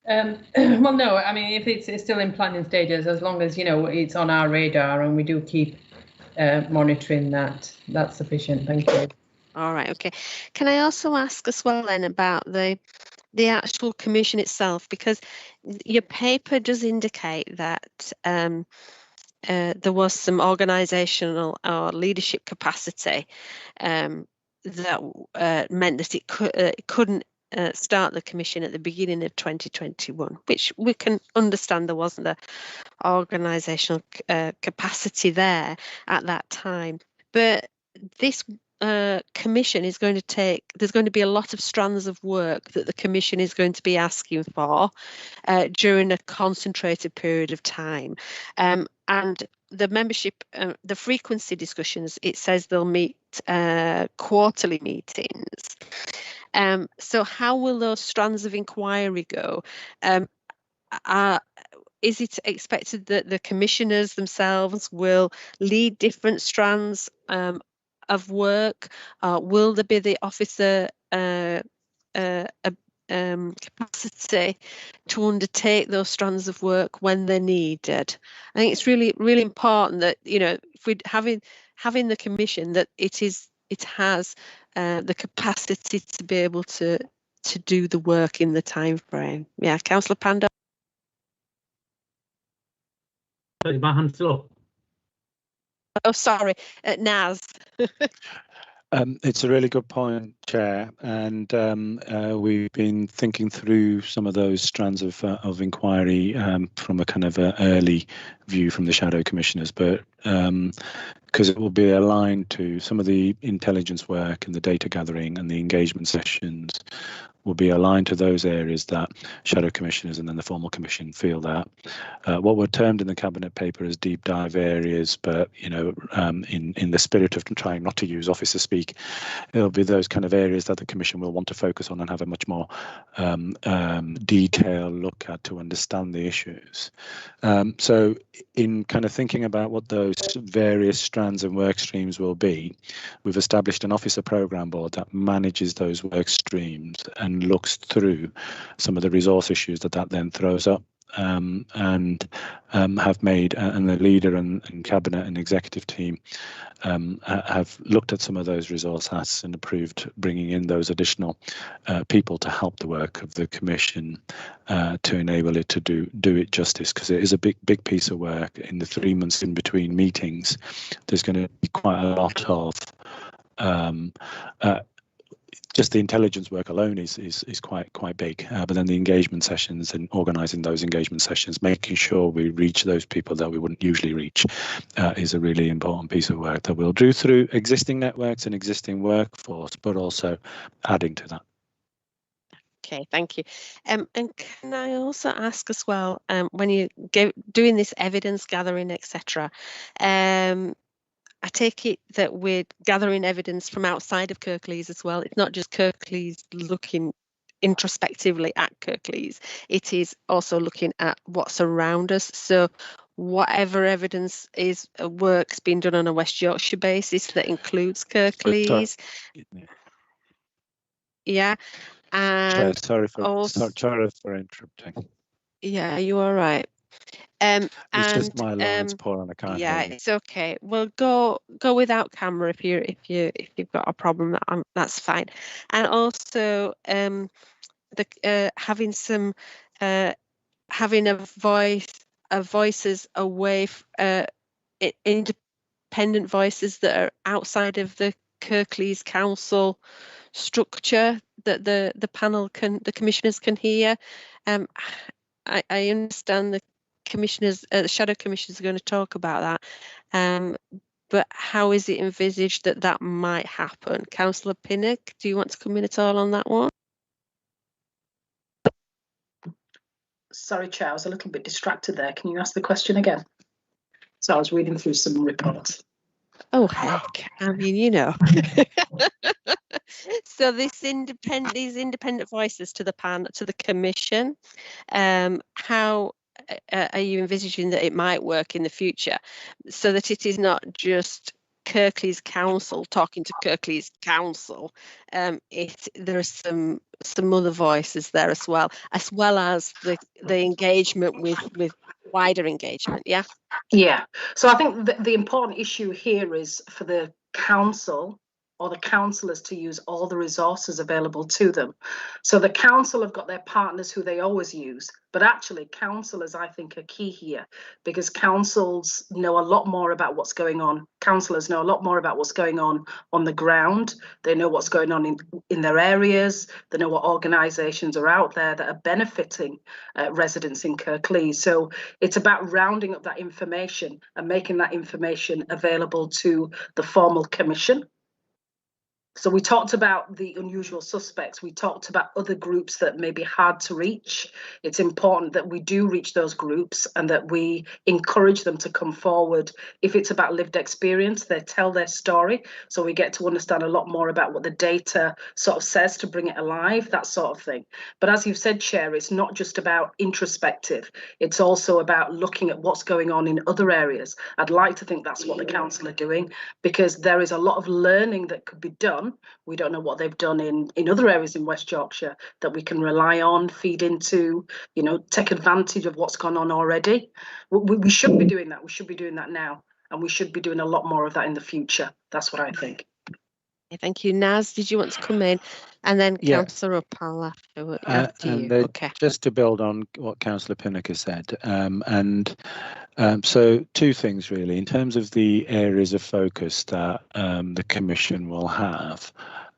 Well, no, I mean, if it's still in planning stages, as long as, you know, it's on our radar and we do keep monitoring that, that's sufficient. Thank you. All right, okay. Can I also ask as well then about the actual commission itself, because your paper does indicate that there was some organisational or leadership capacity that meant that it couldn't start the commission at the beginning of 2021, which we can understand there wasn't the organisational capacity there at that time. But this commission is going to take, there's going to be a lot of strands of work that the commission is going to be asking for during a concentrated period of time. And the membership, the frequency discussions, it says they'll meet quarterly meetings. So how will those strands of inquiry go? Is it expected that the commissioners themselves will lead different strands of work? Will there be the officer capacity to undertake those strands of work when they're needed? I think it's really, really important that, you know, if we're having the commission, that it has the capacity to be able to do the work in the time frame. Yeah, Councillor Pando. My hand's still up. Oh, sorry, Naz. It's a really good point, Chair, and we've been thinking through some of those strands of inquiry from a kind of early view from the Shadow Commissioners, but because it will be aligned to some of the intelligence work and the data gathering and the engagement sessions will be aligned to those areas that Shadow Commissioners and then the formal commission feel that what were termed in the Cabinet paper as deep dive areas, but you know, in the spirit of trying not to use officer speak, it'll be those kind of areas that the commission will want to focus on and have a much more detailed look at to understand the issues. So in kind of thinking about what those various strands and work streams will be, we've established an officer program board that manages those work streams and looks through some of the resource issues that then throws up, and have made, and the leader and cabinet and executive team have looked at some of those resource asks and approved bringing in those additional people to help the work of the commission to enable it to do it justice, because it is a big piece of work. In the 3 months in between meetings, there's going to be quite a lot of just the intelligence work alone is quite big, but then the engagement sessions and organising those engagement sessions, making sure we reach those people that we wouldn't usually reach, is a really important piece of work that we'll do through existing networks and existing workforce, but also adding to that. Okay, thank you. And can I also ask as well, when you doing this evidence gathering, etc., I take it that we're gathering evidence from outside of Kirklees as well. It's not just Kirklees looking introspectively at Kirklees. It is also looking at what's around us. So whatever evidence is work's being done on a West Yorkshire basis that includes Kirklees. Yeah. And sorry for interrupting. Yeah, you all right? It's just my line's poor and I can't yeah, hear you. it's okay. Well, go without camera if you've got a problem. That's fine. And also having some having voices away, independent voices that are outside of the Kirklees Council structure that the panel the commissioners can hear. I understand the commissioners, the shadow commissioners are going to talk about that, but how is it envisaged that might happen? Councillor Pinnock, do you want to come in at all on that one? Sorry, Chair, I was a little bit distracted there. Can you ask the question again? So I was reading through some reports. Oh heck, I mean, you know. So these independent voices to the commission, how are you envisaging that it might work in the future, so that it is not just Kirklees Council talking to Kirklees Council? There are some other voices there as well as the engagement with wider engagement. Yeah, so I think the important issue here is for the council or the councillors to use all the resources available to them. So the council have got their partners who they always use, but actually councillors, I think, are key here, because councils know a lot more about what's going on. Councillors know a lot more about what's going on the ground. They know what's going on in their areas. They know what organisations are out there that are benefiting residents in Kirklees. So it's about rounding up that information and making that information available to the formal commission. So we talked about the unusual suspects. We talked about other groups that may be hard to reach. It's important that we do reach those groups and that we encourage them to come forward. If it's about lived experience, they tell their story. So we get to understand a lot more about what the data sort of says to bring it alive, that sort of thing. But as you've said, Chair, it's not just about introspective. It's also about looking at what's going on in other areas. I'd like to think that's what the council are doing, because there is a lot of learning that could be done. We don't know what they've done in other areas in West Yorkshire that we can rely on, feed into, you know, take advantage of what's gone on already. We should be doing that. We should be doing that now. And we should be doing a lot more of that in the future. That's what I think. Thank you. Naz, did you want to come in? And then Yeah. Councillor Uppal after you. Okay. Just to build on what Councillor Pinnock has said, so two things really. In terms of the areas of focus that the Commission will have,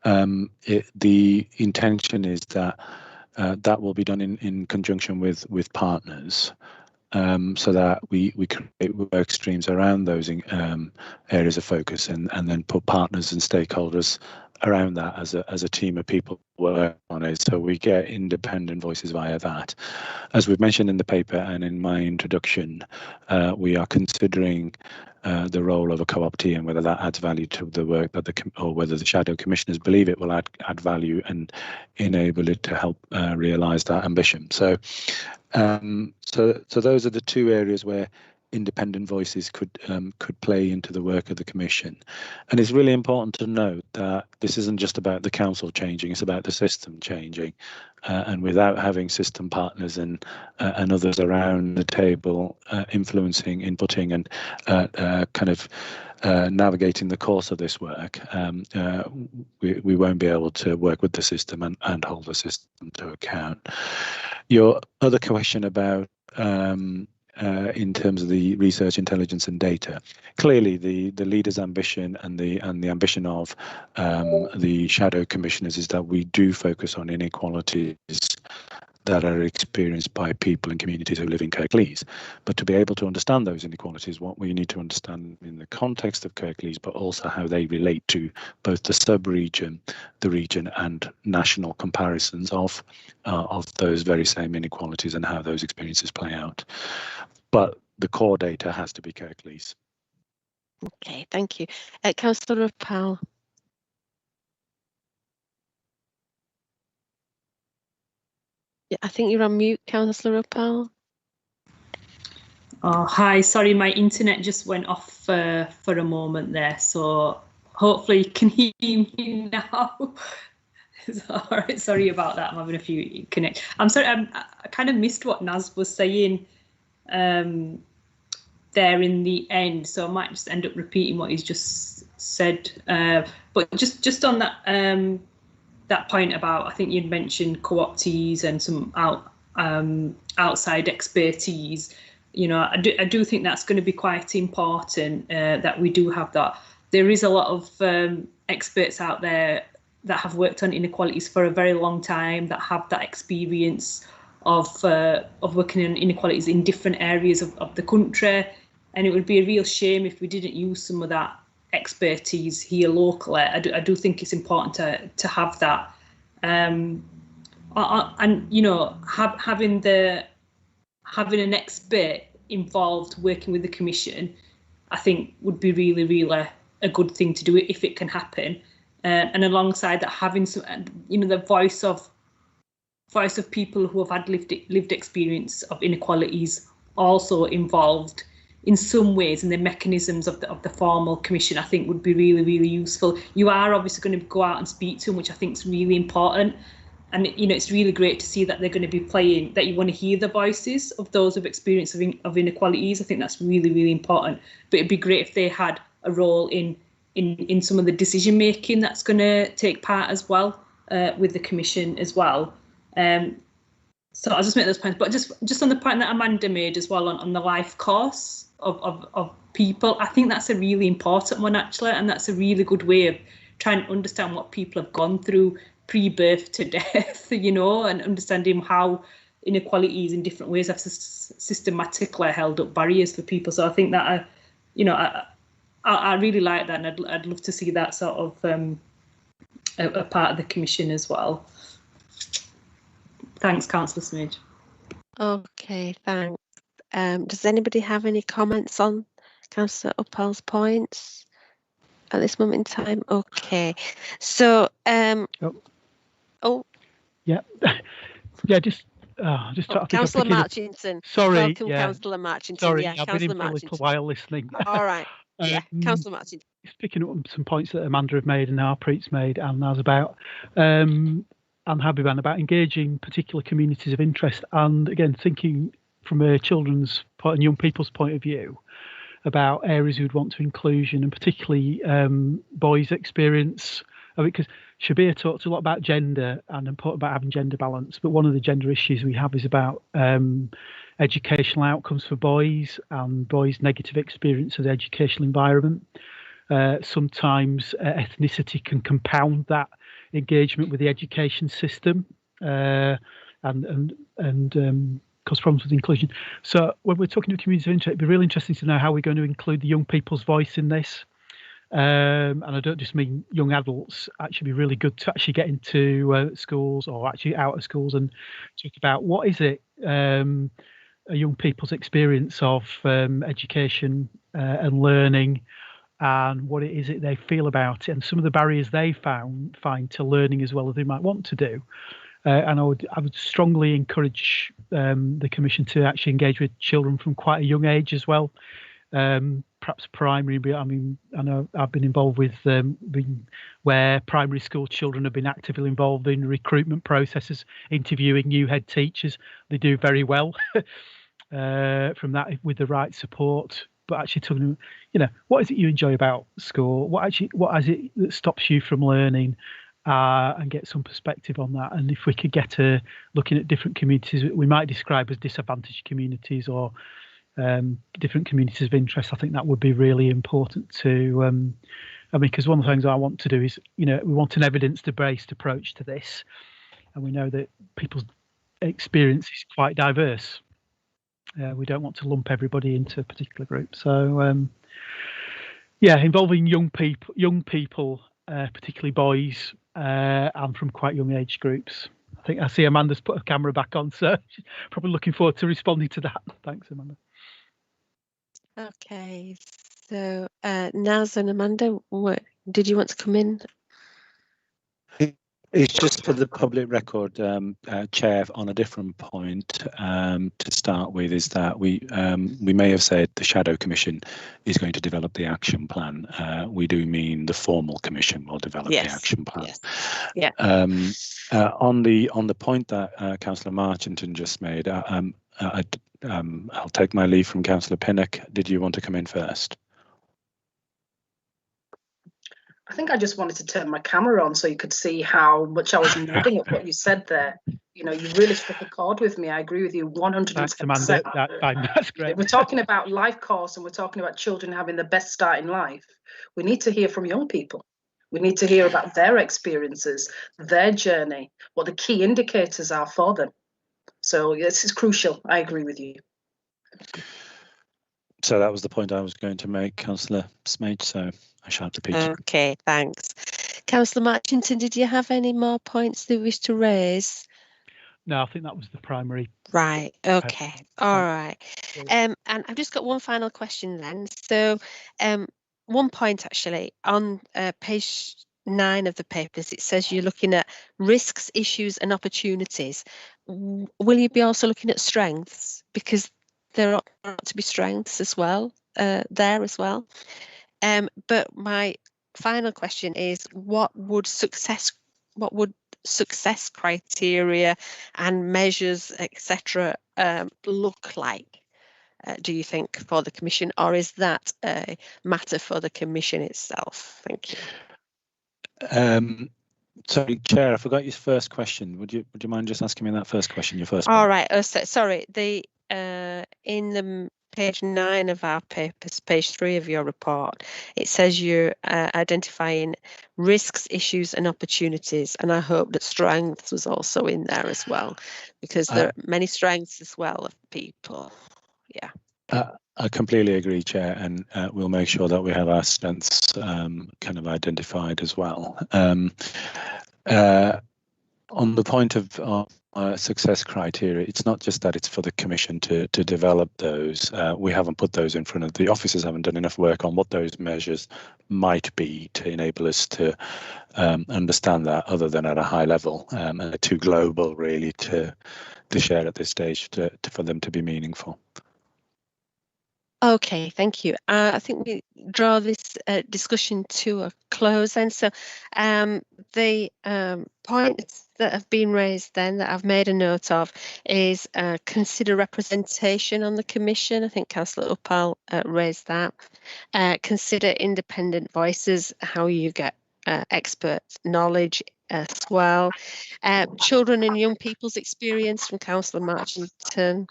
the intention is that that will be done in conjunction with partners. So that we create work streams around those areas of focus and then put partners and stakeholders around that as a team of people work on it. So we get independent voices via that. As we've mentioned in the paper and in my introduction, we are considering the role of a co-optee and whether that adds value to the work that or whether the shadow commissioners believe it will add value and enable it to help realise that ambition. So those are the two areas where independent voices could play into the work of the Commission. And it's really important to note that this isn't just about the council changing, it's about the system changing. And without having system partners and others around the table influencing, inputting and kind of navigating the course of this work, we won't be able to work with the system and hold the system to account. Your other question about in terms of the research, intelligence and data, clearly the leader's ambition and the ambition of the shadow commissioners is that we do focus on inequalities that are experienced by people and communities who live in Kirklees. But to be able to understand those inequalities, what we need to understand in the context of Kirklees, but also how they relate to both the sub-region, the region and national comparisons of those very same inequalities and how those experiences play out. But the core data has to be Kirklees. Okay, thank you. Councillor Uppal. Yeah, I think you're on mute, Councillor Uppal. Oh, hi. Sorry, my internet just went off for a moment there. So hopefully you can hear me now. All right, sorry about that. I'm having a few connect. I'm sorry, I kind of missed what Naz was saying there in the end. So I might just end up repeating what he's just said. But just on that that point about, I think you'd mentioned co-optees and some outside expertise. You know, I do think that's going to be quite important that we do have that. There is a lot of experts out there that have worked on inequalities for a very long time, that have that experience of working on inequalities in different areas of the country. And it would be a real shame if we didn't use some of that expertise here locally. I do think it's important to have that. And you know, having an expert involved working with the Commission, I think would be really a good thing to do if it can happen. And alongside that, having some, you know, the voice of people who have had lived experience of inequalities also involved in some ways in the mechanisms of the formal Commission, I think would be really useful. You are obviously going to go out and speak to them, which I think is really important. And, you know, it's really great to see that they're going to be playing, that you want to hear the voices of those with experience of inequalities. I think that's really important. But it'd be great if they had a role in some of the decision making that's going to take part as well with the Commission as well. So I'll just make those points. But just on the point that Amanda made as well on the life course of people, I think that's a really important one actually, and that's a really good way of trying to understand what people have gone through pre-birth to death, you know, and understanding how inequalities in different ways have systematically held up barriers for people. So I think that, you know, I really like that, and I'd love to see that sort of a part of the Commission as well. Thanks, Councillor Smidge. Okay, thanks. Does anybody have any comments on Councillor Uppal's points at this moment in time? Okay, so yeah, just trying to think. Councillor Marchington. Sorry, welcome, Councillor Marchington. Sorry, yeah, I've been in for a little while listening. All right, yeah, Councillor Marchington. Just picking up some points that Amanda have made and Harpreet's made, and I was about and Habiban about engaging particular communities of interest, and again thinking from a children's point and young people's point of view about areas we'd want to inclusion, and particularly boys' experience. Because Shabir talked a lot about gender and important about having gender balance, but one of the gender issues we have is about educational outcomes for boys and boys' negative experience of the educational environment. Sometimes ethnicity can compound that engagement with the education system and cause problems with inclusion. So when we're talking to communities of interest, it'd be really interesting to know how we're going to include the young people's voice in this. And I don't just mean young adults. Actually, be really good to actually get into schools or actually out of schools and talk about what is it a young people's experience of education and learning, and what it is it they feel about it, and some of the barriers they find to learning as well as they might want to do. And I would strongly encourage the Commission to actually engage with children from quite a young age as well. Perhaps primary, but I mean, I know I've been involved with where primary school children have been actively involved in recruitment processes, interviewing new head teachers. They do very well from that with the right support. But actually talking, what is it you enjoy about school? What is it that stops you from learning? And get some perspective on that. And if we could get looking at different communities we might describe as disadvantaged communities or different communities of interest, I think that would be really important to because one of the things I want to do is, we want an evidence-based approach to this, and we know that people's experience is quite diverse. We don't want to lump everybody into a particular group. So involving young people, particularly boys, and from quite young age groups. I think I see Amanda's put her camera back on, so she's probably looking forward to responding to that. Thanks, Amanda. Okay, so Naz and Amanda, did you want to come in? It's just for the public record, Chair, on a different point to start with, is that we may have said the Shadow Commission is going to develop the action plan. We do mean the formal commission will develop the action plan. Yes. Yeah. On the point that Councillor Marchington just made, I'll take my leave from Councillor Pinnock. Did you want to come in first? I think I just wanted to turn my camera on so you could see how much I was nodding at what you said there. You really struck a chord with me. I agree with you 110%. Thanks, Amanda. That's great. We're talking about life course and we're talking about children having the best start in life. We need to hear from young people. We need to hear about their experiences, their journey, what the key indicators are for them. So this is crucial. I agree with you. So that was the point I was going to make, Councillor Smidge, so I shan't repeat it. Okay, thanks. Councillor Marchington, did you have any more points that you wish to raise? No, I think that was the primary. Right, okay, all right. And I've just got one final question then. So one point actually, on page 9 of the papers, it says you're looking at risks, issues and opportunities. Will you be also looking at strengths? Because there ought to be strengths as well, there as well. But my final question is, what would success criteria and measures, etc., look like, do you think, for the Commission, or is that a matter for the Commission itself? Thank you. Sorry, Chair, I forgot your first question. Would you mind just asking me that first question, your first one? All right. Sorry. In the page 9 of our papers, page 3 of your report, it says you're identifying risks, issues and opportunities, and I hope that strengths was also in there as well, because there are many strengths as well of people. Yeah. I completely agree, Chair, and we'll make sure that we have our strengths kind of identified as well. On the point of success criteria, it's not just that it's for the Commission to develop those. We haven't put those in front of the officers, haven't done enough work on what those measures might be to enable us to understand that, other than at a high level, and they're too global really to share at this stage for them to be meaningful. Okay, thank you. I think we draw this discussion to a close then. So the points that have been raised then that I've made a note of is consider representation on the Commission. I think Councillor Uppal raised that. Consider independent voices, how you get expert knowledge as well. Children and young people's experience from Councillor Marchington.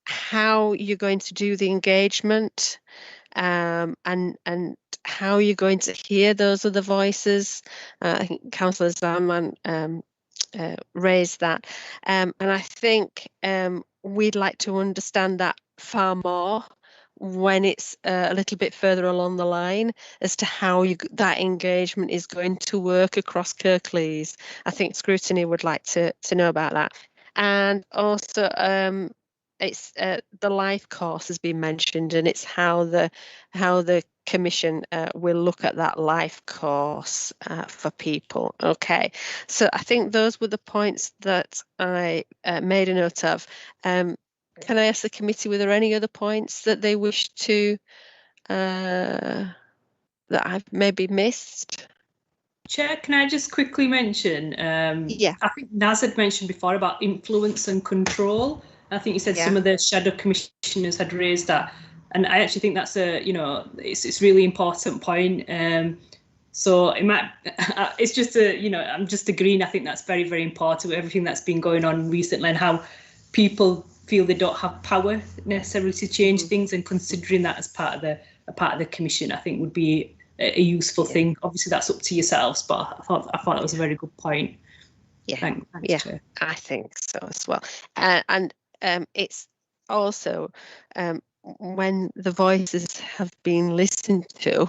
How you're going to do the engagement, and how you're going to hear those other voices. I think Councillor Zaman raised that, and I think we'd like to understand that far more when it's a little bit further along the line as to how that engagement is going to work across Kirklees. I think Scrutiny would like to know about that. And also it's the life course has been mentioned, and it's how the Commission will look at that life course for people. Okay, so I think those were the points that I made a note of. Can I ask the committee, were there any other points that they wish to that I've maybe missed? Chair, can I just quickly mention, Yeah. I think Naz had mentioned before about influence and control. I think you said some of the shadow commissioners had raised that, and I actually think that's it's really important point. So it might, it's just I'm just agreeing. I think that's very, very important with everything that's been going on recently and how people feel they don't have power necessarily to change things, and considering that as part of the Commission, I think would be a useful thing. Obviously, that's up to yourselves, but I thought that was a very good point. Yeah, thanks, Chair. I think so as well. And it's also when the voices have been listened to,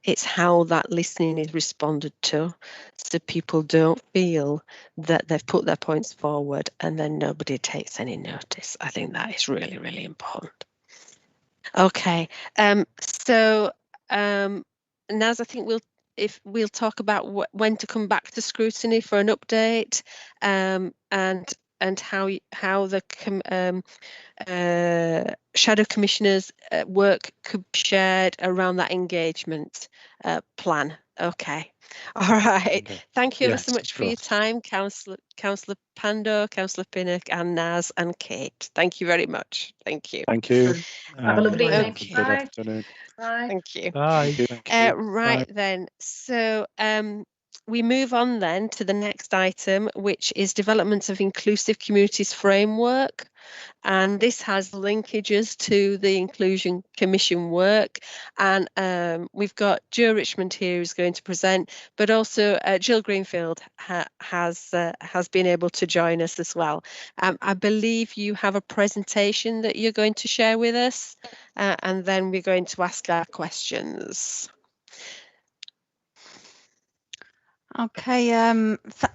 it's how that listening is responded to, so people don't feel that they've put their points forward and then nobody takes any notice. I think that is really, really important. Okay, so Naz, I think we'll talk about when to come back to Scrutiny for an update, and how the shadow commissioners' work could be shared around that engagement plan. Okay, all right. Okay. Thank you ever so much for your time, Councillor Pando, Councillor Pinnock, and Naz and Kate. Thank you very much. Thank you. Thank you. Have a lovely evening. Okay. Good afternoon. Bye. Thank you. Bye. Thank you. Right. Bye. Then, so we move on then to the next item, which is development of inclusive communities framework. And this has linkages to the Inclusion Commission work. And we've got Joe Richmond here who's going to present, but also Jill Greenfield has been able to join us as well. I believe you have a presentation that you're going to share with us, and then we're going to ask our questions. Okay,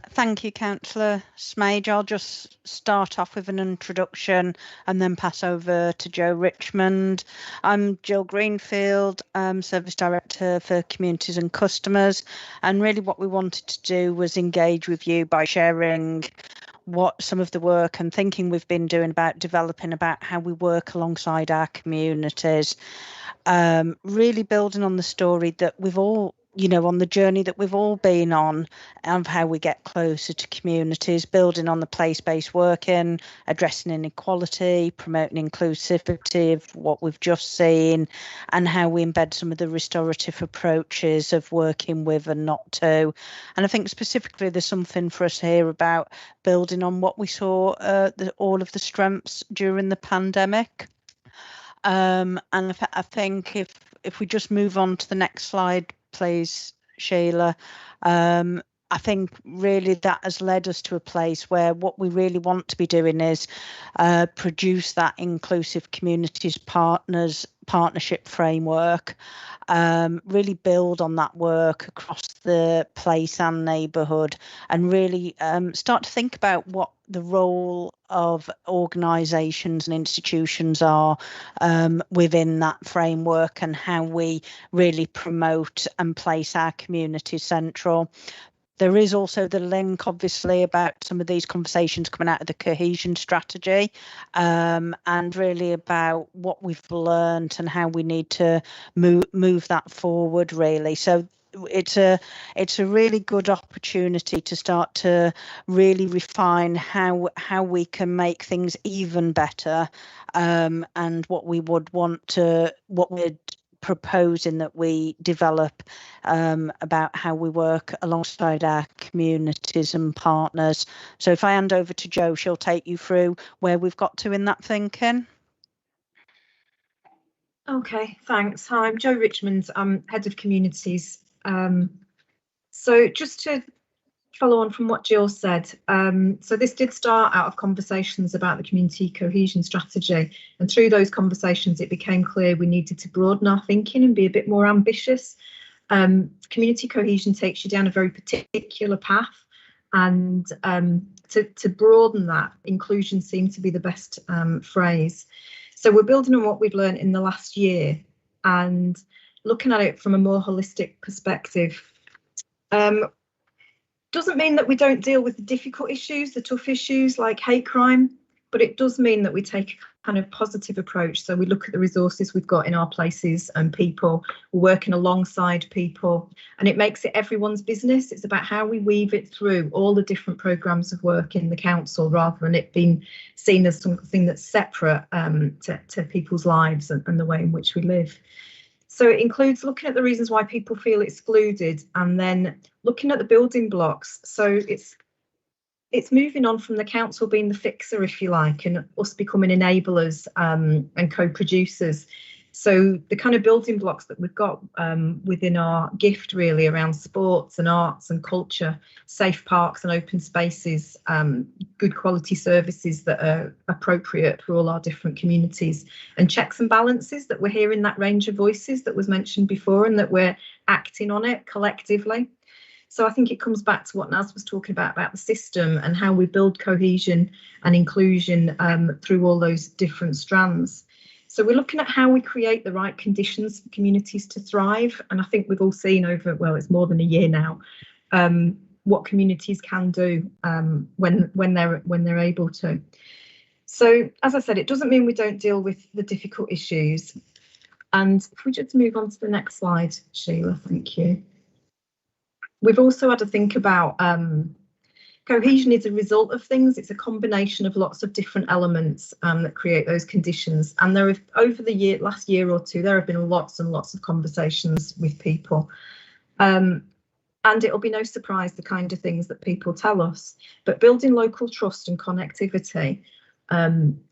thank you, Councillor Smage. I'll just start off with an introduction and then pass over to Joe Richmond. I'm Jill Greenfield, Service Director for Communities and Customers, and really what we wanted to do was engage with you by sharing what some of the work and thinking we've been doing about developing about how we work alongside our communities, really building on the story that we've all on the journey that we've all been on of how we get closer to communities, building on the place-based working, addressing inequality, promoting inclusivity of what we've just seen, and how we embed some of the restorative approaches of working with and not to. And I think specifically there's something for us here about building on what we saw, all of the strengths during the pandemic. And I think if we just move on to the next slide, please, Sheila. I think really that has led us to a place where what we really want to be doing is produce that inclusive communities partnership framework, really build on that work across the place and neighbourhood, and really start to think about what the role of organisations and institutions are within that framework, and how we really promote and place our community central. There is also the link, obviously, about some of these conversations coming out of the cohesion strategy, and really about what we've learned and how we need to move that forward, really. So it's a really good opportunity to start to really refine how we can make things even better, and what we're proposing that we develop about how we work alongside our communities and partners. So if I hand over to Jo, she'll take you through where we've got to in that thinking. Okay, thanks. Hi, I'm Jo Richmond. I'm Head of Communities. So just to follow on from what Jill said, so this did start out of conversations about the community cohesion strategy, and through those conversations it became clear we needed to broaden our thinking and be a bit more ambitious. Community cohesion takes you down a very particular path, and to broaden that, inclusion seemed to be the best phrase. So we're building on what we've learned in the last year and looking at it from a more holistic perspective. Doesn't mean that we don't deal with the difficult issues, the tough issues like hate crime, but it does mean that we take a kind of positive approach. So we look at the resources we've got in our places and people, we're working alongside people, and it makes it everyone's business. It's about how we weave it through all the different programmes of work in the council, rather than it being seen as something that's separate to people's lives and the way in which we live. So it includes looking at the reasons why people feel excluded, and then looking at the building blocks. So it's moving on from the council being the fixer, if you like, and us becoming enablers and co-producers. So the kind of building blocks that we've got within our gift, really, around sports and arts and culture, safe parks and open spaces, good quality services that are appropriate for all our different communities, and checks and balances that we're hearing that range of voices that was mentioned before, and that we're acting on it collectively. So I think it comes back to what Naz was talking about the system and how we build cohesion and inclusion through all those different strands. So we're looking at how we create the right conditions for communities to thrive. And I think we've all seen over, well, it's more than a year now, what communities can do when they're able to. So, as I said, it doesn't mean we don't deal with the difficult issues. And if we just move on to the next slide, Sheila, thank you. We've also had to think about cohesion is a result of things. It's a combination of lots of different elements that create those conditions. And there have, over the last year or two, there have been lots and lots of conversations with people. And it'll be no surprise the kind of things that people tell us. But building local trust and connectivity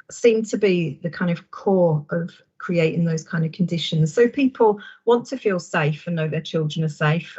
seem to be the kind of core of creating those kind of conditions. So people want to feel safe and know their children are safe.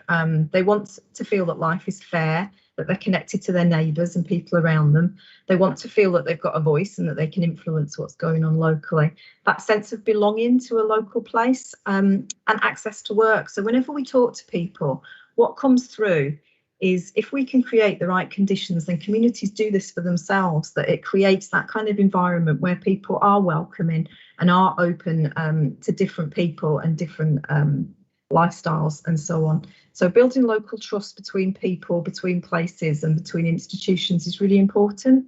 They want to feel that life is fair, that they're connected to their neighbours and people around them. They want to feel that they've got a voice and that they can influence what's going on locally. That sense of belonging to a local place and access to work. So whenever we talk to people, what comes through is if we can create the right conditions, then communities do this for themselves, that it creates that kind of environment where people are welcoming and are open to different people and different lifestyles and so on. So building local trust between people, between places and between institutions is really important.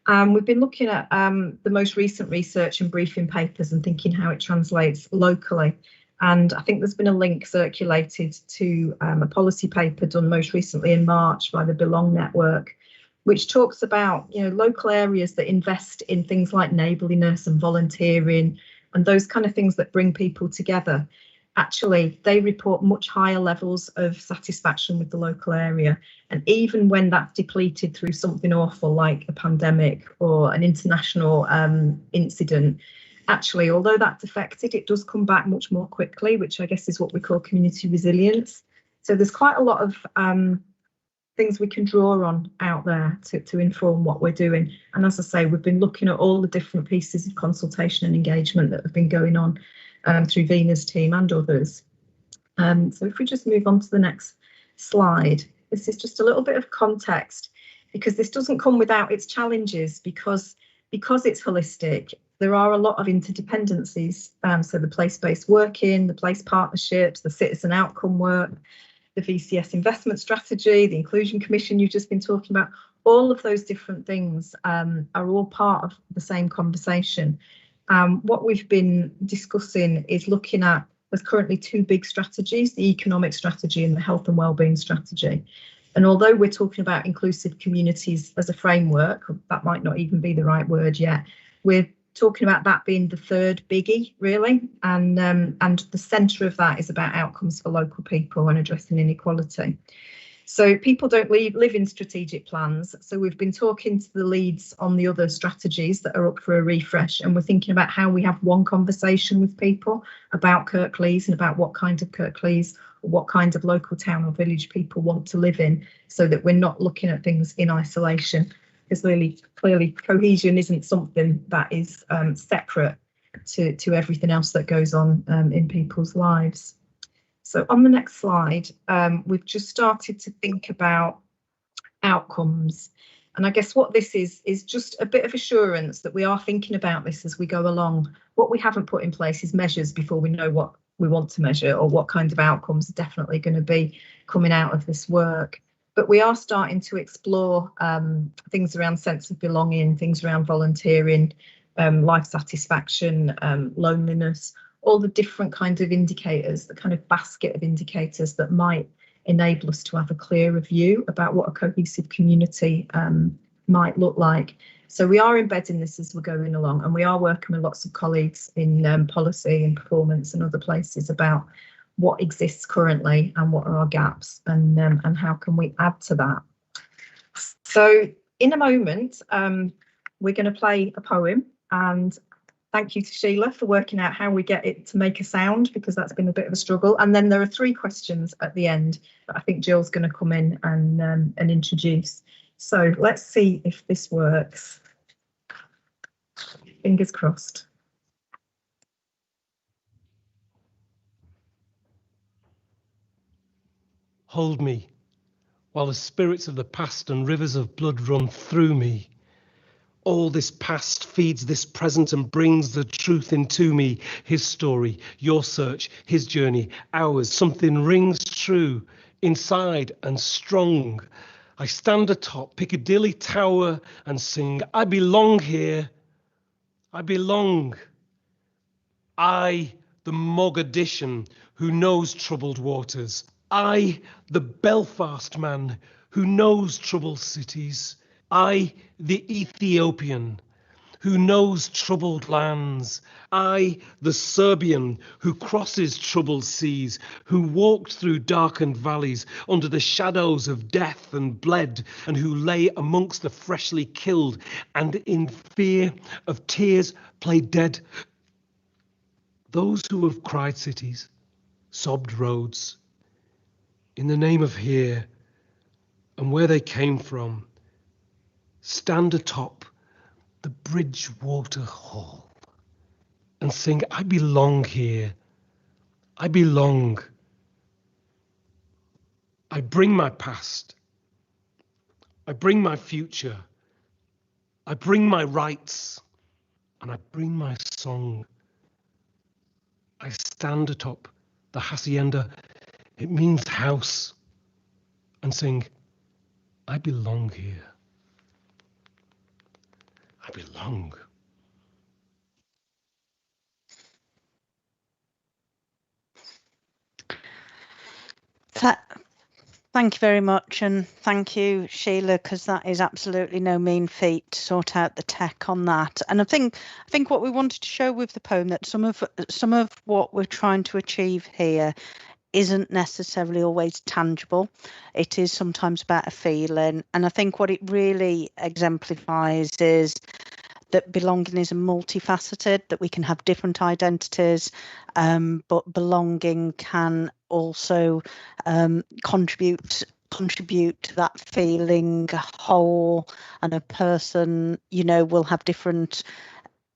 We've been looking at the most recent research and briefing papers and thinking how it translates locally. And I think there's been a link circulated to a policy paper done most recently in March by the Belong Network, which talks about, you know, local areas that invest in things like neighbourliness and volunteering and those kind of things that bring people together. Actually, they report much higher levels of satisfaction with the local area. And even when that's depleted through something awful like a pandemic or an international incident, actually, although that's affected, it does come back much more quickly, which I guess is what we call community resilience. So there's quite a lot of things we can draw on out there to inform what we're doing. And as I say, we've been looking at all the different pieces of consultation and engagement that have been going on through Vina's team and others. So if we just move on to the next slide, this is just a little bit of context, because this doesn't come without its challenges, because it's holistic. There are a lot of interdependencies. So the place-based working, the place partnerships, the citizen outcome work, the VCS investment strategy, the Inclusion Commission you've just been talking about, all of those different things are all part of the same conversation. What we've been discussing is looking at, there's currently 2 big strategies, the economic strategy and the health and wellbeing strategy. And although we're talking about inclusive communities as a framework, that might not even be the right word yet, we're talking about that being the 3rd biggie, really, and the centre of that is about outcomes for local people and addressing inequality. So people don't live in strategic plans. So we've been talking to the leads on the other strategies that are up for a refresh, and we're thinking about how we have one conversation with people about Kirklees and about what kind of Kirklees or what kind of local town or village people want to live in, so that we're not looking at things in isolation. Because clearly cohesion isn't something that is separate to everything else that goes on in people's lives. So on the next slide, we've just started to think about outcomes. And I guess what this is just a bit of assurance that we are thinking about this as we go along. What we haven't put in place is measures before we know what we want to measure or what kind of outcomes are definitely going to be coming out of this work. But we are starting to explore things around sense of belonging, things around volunteering, life satisfaction, loneliness, all the different kinds of indicators, the kind of basket of indicators that might enable us to have a clearer view about what a cohesive community might look like. So we are embedding this as we're going along, and we are working with lots of colleagues in policy and performance and other places about what exists currently and what are our gaps, and how can we add to that. So in a moment, we're going to play a poem, and thank you to Sheila for working out how we get it to make a sound, because that's been a bit of a struggle. And then there are 3 questions at the end that I think Jill's going to come in and introduce. So let's see if this works. Fingers crossed. Hold me, while the spirits of the past and rivers of blood run through me. All this past feeds this present and brings the truth into me. His story, your search, his journey, ours. Something rings true, inside and strong. I stand atop Piccadilly Tower and sing, I belong here. I belong. I, the Mogadishan who knows troubled waters. I, the Belfast man who knows troubled cities. I, the Ethiopian who knows troubled lands. I, the Serbian who crosses troubled seas, who walked through darkened valleys under the shadows of death and bled, and who lay amongst the freshly killed and in fear of tears played dead. Those who have cried cities, sobbed roads, in the name of here and where they came from, stand atop the Bridgewater Hall and sing, I belong here. I belong. I bring my past. I bring my future. I bring my rights. And I bring my song. I stand atop the hacienda. It means house. And sing, I belong here. I belong. Thank you very much, and thank you, Sheila, because that is absolutely no mean feat to sort out the tech on that. And I think what we wanted to show with the poem, that some of what we're trying to achieve here isn't necessarily always tangible. It is sometimes about a feeling, and I think what it really exemplifies is that belonging is multifaceted, that we can have different identities, but belonging can also contribute contribute to that feeling whole, and a person, you know, will have different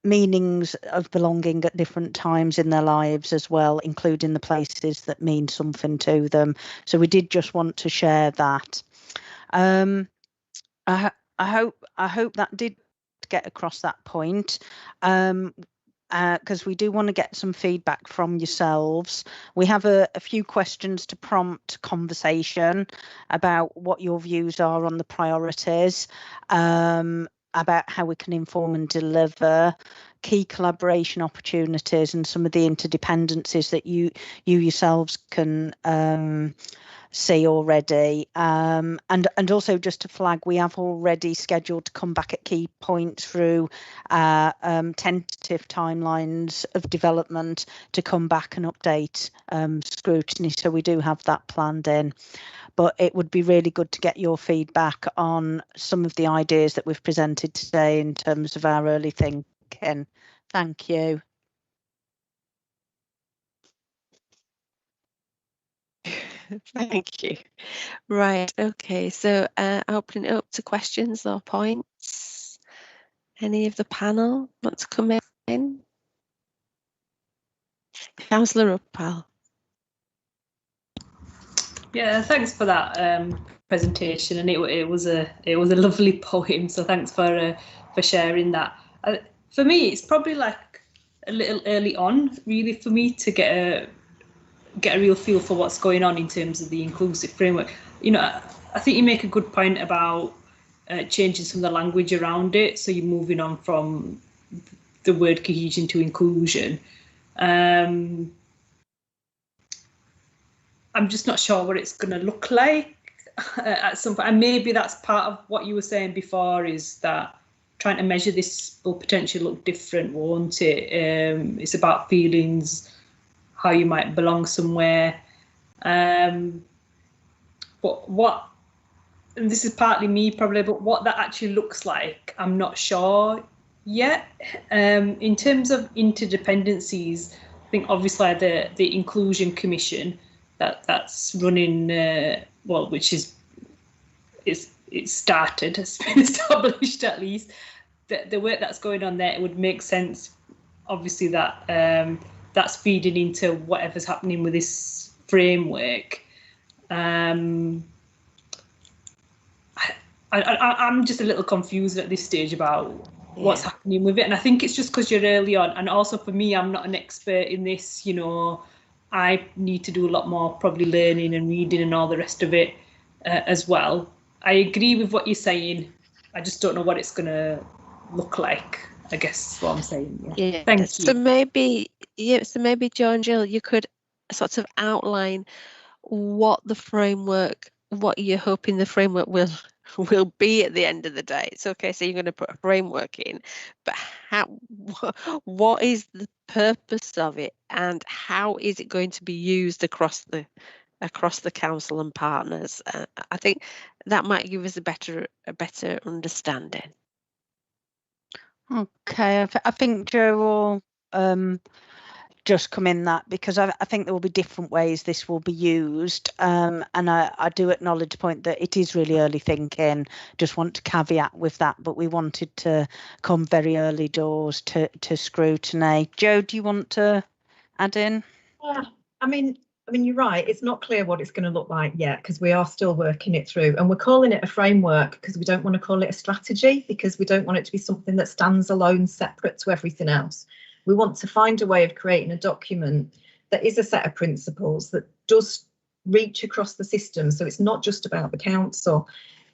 meanings of belonging at different times in their lives as well, including the places that mean something to them. So we did just want to share that. I hope that did get across that point. Because we do want to get some feedback from yourselves. We have a few questions to prompt conversation about what your views are on the priorities, about how we can inform and deliver, key collaboration opportunities, and some of the interdependencies that you yourselves can see already, and also just to flag, we have already scheduled to come back at key points through tentative timelines of development to come back and update scrutiny, so we do have that planned in. But it would be really good to get your feedback on some of the ideas that we've presented today in terms of our early thinking. Thank you. Thank you. Right, okay, so opening it up to questions or points. Any of the panel want to come in? Councillor Uppal. Yeah, thanks for that presentation, and it was a lovely poem. So thanks for sharing that. For me, it's probably like a little early on, really, for me to get a real feel for what's going on in terms of the inclusive framework. You know, I think you make a good point about changing some of the language around it. So you're moving on from the word cohesion to inclusion. I'm just not sure what it's going to look like at some point. And maybe that's part of what you were saying before, is that trying to measure this will potentially look different, won't it? It's about feelings, how you might belong somewhere. But what, and this is partly me probably, but what that actually looks like, I'm not sure yet. In terms of interdependencies, I think obviously the Inclusion Commission that's running, well, which is it's started, has been established at least. The work that's going on there, it would make sense, obviously, that that's feeding into whatever's happening with this framework. I'm just a little confused at this stage about what's happening with it, and I think it's just because you're early on, and also for me, I'm not an expert in this, you know. I need to do a lot more probably learning and reading and all the rest of it as well. I agree with what you're saying. I just don't know what it's going to look like, I guess is what I'm saying. Yeah. Thank you. So maybe Jo and Jill, you could sort of outline what the framework, what you're hoping the framework will be at the end of the day. It's okay, so you're going to put a framework in, but what is the purpose of it, and how is it going to be used across the council and partners? I think that might give us a better understanding. Okay, I think Jo will just come in that, because I think there will be different ways this will be used, and I do acknowledge the point that it is really early thinking. Just want to caveat with that, but we wanted to come very early doors to scrutiny. Jo, do you want to add in? I mean, you're right. It's not clear what it's going to look like yet, because we are still working it through, and we're calling it a framework because we don't want to call it a strategy, because we don't want it to be something that stands alone, separate to everything else. We want to find a way of creating a document that is a set of principles that does reach across the system. So it's not just about the council,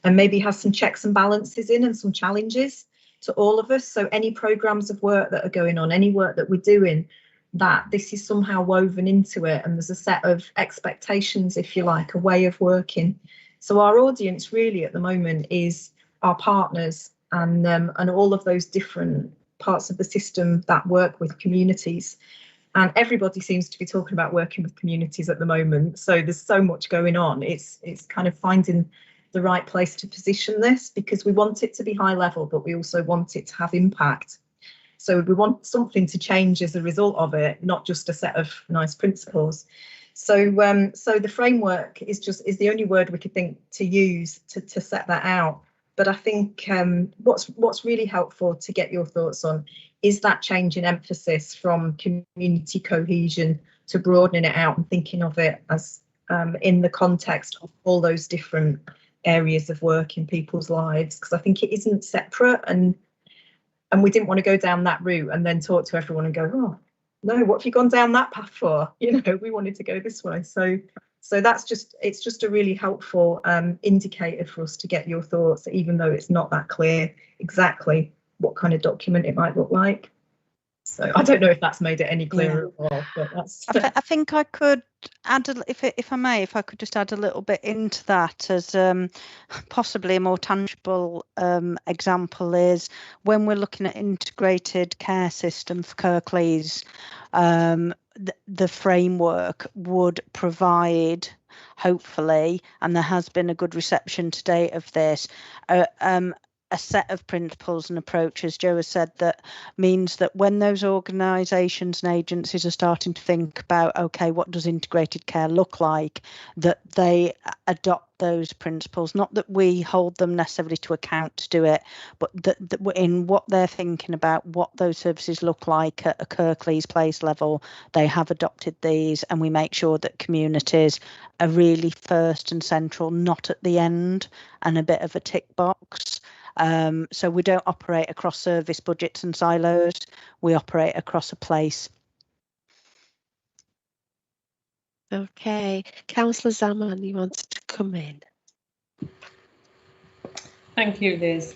and maybe has some checks and balances in and some challenges to all of us. So any programmes of work that are going on, any work that we're doing, that this is somehow woven into it, and there's a set of expectations, if you like, a way of working. So our audience really at the moment is our partners and all of those different parts of the system that work with communities, and everybody seems to be talking about working with communities at the moment. So there's so much going on. It's kind of finding the right place to position this, because we want it to be high level, but we also want it to have impact. So we want something to change as a result of it, not just a set of nice principles. So the framework is the only word we could think to use to set that out. But I think what's really helpful to get your thoughts on is that change in emphasis from community cohesion to broadening it out and thinking of it as in the context of all those different areas of work in people's lives, because I think it isn't separate, and we didn't want to go down that route and then talk to everyone and go, oh no, what have you gone down that path for? You know, we wanted to go this way. So it's just a really helpful indicator for us to get your thoughts, even though it's not that clear exactly what kind of document it might look like. So I don't know if that's made it any clearer at all, but that's. I think I could add, if I could just add a little bit into that as possibly a more tangible example is when we're looking at integrated care system for Kirklees, the framework would provide, hopefully, and there has been a good reception to date of this, a set of principles and approaches, Joe has said, that means that when those organisations and agencies are starting to think about, OK, what does integrated care look like, that they adopt those principles, not that we hold them necessarily to account to do it, but that in what they're thinking about what those services look like at a Kirklees Place level, they have adopted these, and we make sure that communities are really first and central, not at the end and a bit of a tick box. So we don't operate across service budgets and silos, we operate across a place. Okay, Councillor Zaman, you wanted to come in. Thank you, Liz.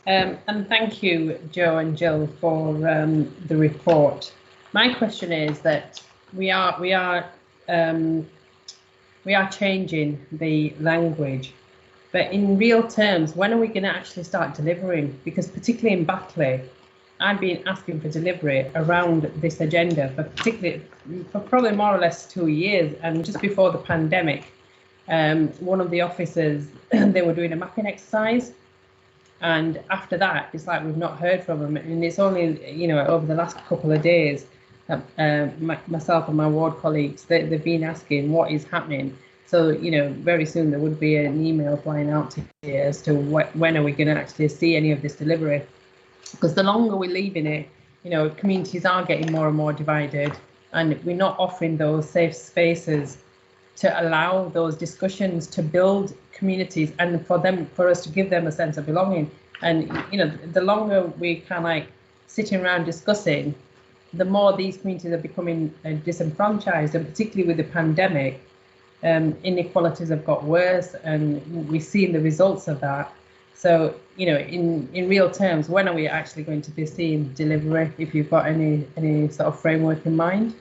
And thank you, Joe and Jill, for the report. My question is that we are changing the language, but in real terms, when are we going to actually start delivering? Because particularly in Batley, I've been asking for delivery around this agenda for probably more or less 2 years. And just before the pandemic, one of the officers, they were doing a mapping exercise. And after that, it's like we've not heard from them. And it's only, you know, over the last couple of days, myself and my ward colleagues, they've been asking what is happening. So, you know, very soon there would be an email flying out to you as to when are we going to actually see any of this delivery. Because the longer we're leaving it, you know, communities are getting more and more divided, and we're not offering those safe spaces to allow those discussions to build communities and for us to give them a sense of belonging. And, you know, the longer we kind of like sitting around discussing, the more these communities are becoming disenfranchised, and particularly with the pandemic, inequalities have got worse, and we've seen the results of that. So, you know, in real terms, when are we actually going to be seeing delivery, if you've got any sort of framework in mind?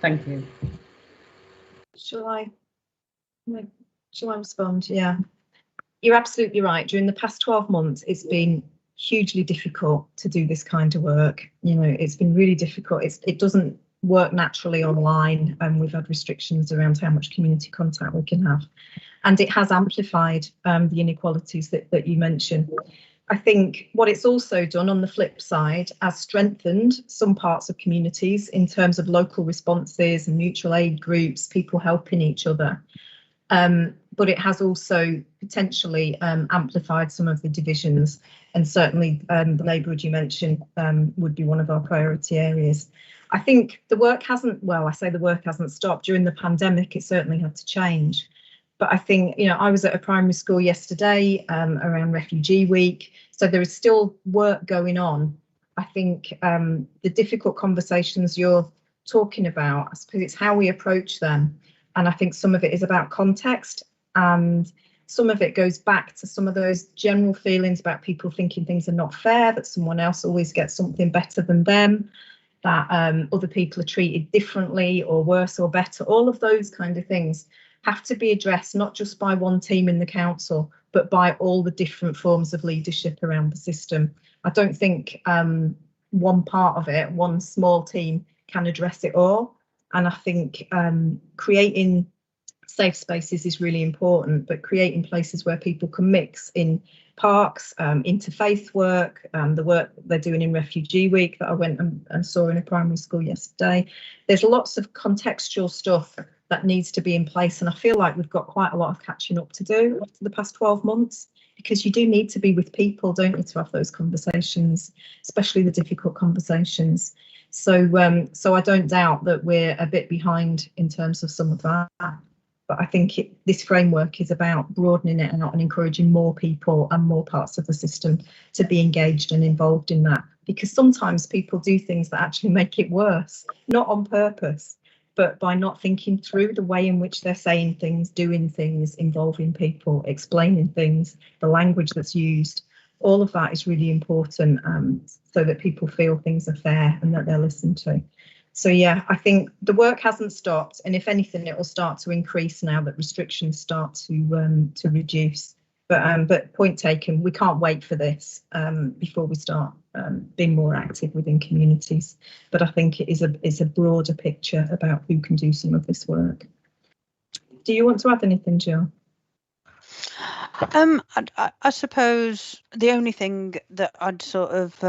Thank you. Shall I respond? Yeah, you're absolutely right. During the past 12 months, it's been hugely difficult to do this kind of work. You know, it's been really difficult. It doesn't work naturally online, and we've had restrictions around how much community contact we can have, and it has amplified the inequalities that you mentioned. I think what it's also done on the flip side has strengthened some parts of communities in terms of local responses and mutual aid groups, people helping each other. But it has also potentially amplified some of the divisions, and certainly the neighbourhood you mentioned would be one of our priority areas. I think the work hasn't, well, I say the work hasn't stopped. During the pandemic, it certainly had to change. But I think, you know, I was at a primary school yesterday around Refugee Week, so there is still work going on. I think the difficult conversations you're talking about, I suppose it's how we approach them. And I think some of it is about context, and some of it goes back to some of those general feelings about people thinking things are not fair, that someone else always gets something better than them, that other people are treated differently or worse or better. All of those kind of things have to be addressed, not just by one team in the council, but by all the different forms of leadership around the system. I don't think one part of it, one small team, can address it all. And I think creating safe spaces is really important, but creating places where people can mix in parks, interfaith work, the work they're doing in Refugee Week that I went and saw in a primary school yesterday. There's lots of contextual stuff that needs to be in place, and I feel like we've got quite a lot of catching up to do after the past 12 months, because you do need to be with people, don't you, to have those conversations, especially the difficult conversations. So I don't doubt that we're a bit behind in terms of some of that. But I think this framework is about broadening it out and encouraging more people and more parts of the system to be engaged and involved in that. Because sometimes people do things that actually make it worse, not on purpose, but by not thinking through the way in which they're saying things, doing things, involving people, explaining things, the language that's used. All of that is really important, so that people feel things are fair and that they're listened to. So yeah, I think the work hasn't stopped, and if anything, it will start to increase now that restrictions start to reduce. But point taken, we can't wait for this before we start being more active within communities. But I think it is a broader picture about who can do some of this work. Do you want to add anything, Jill? I suppose the only thing that I'd sort of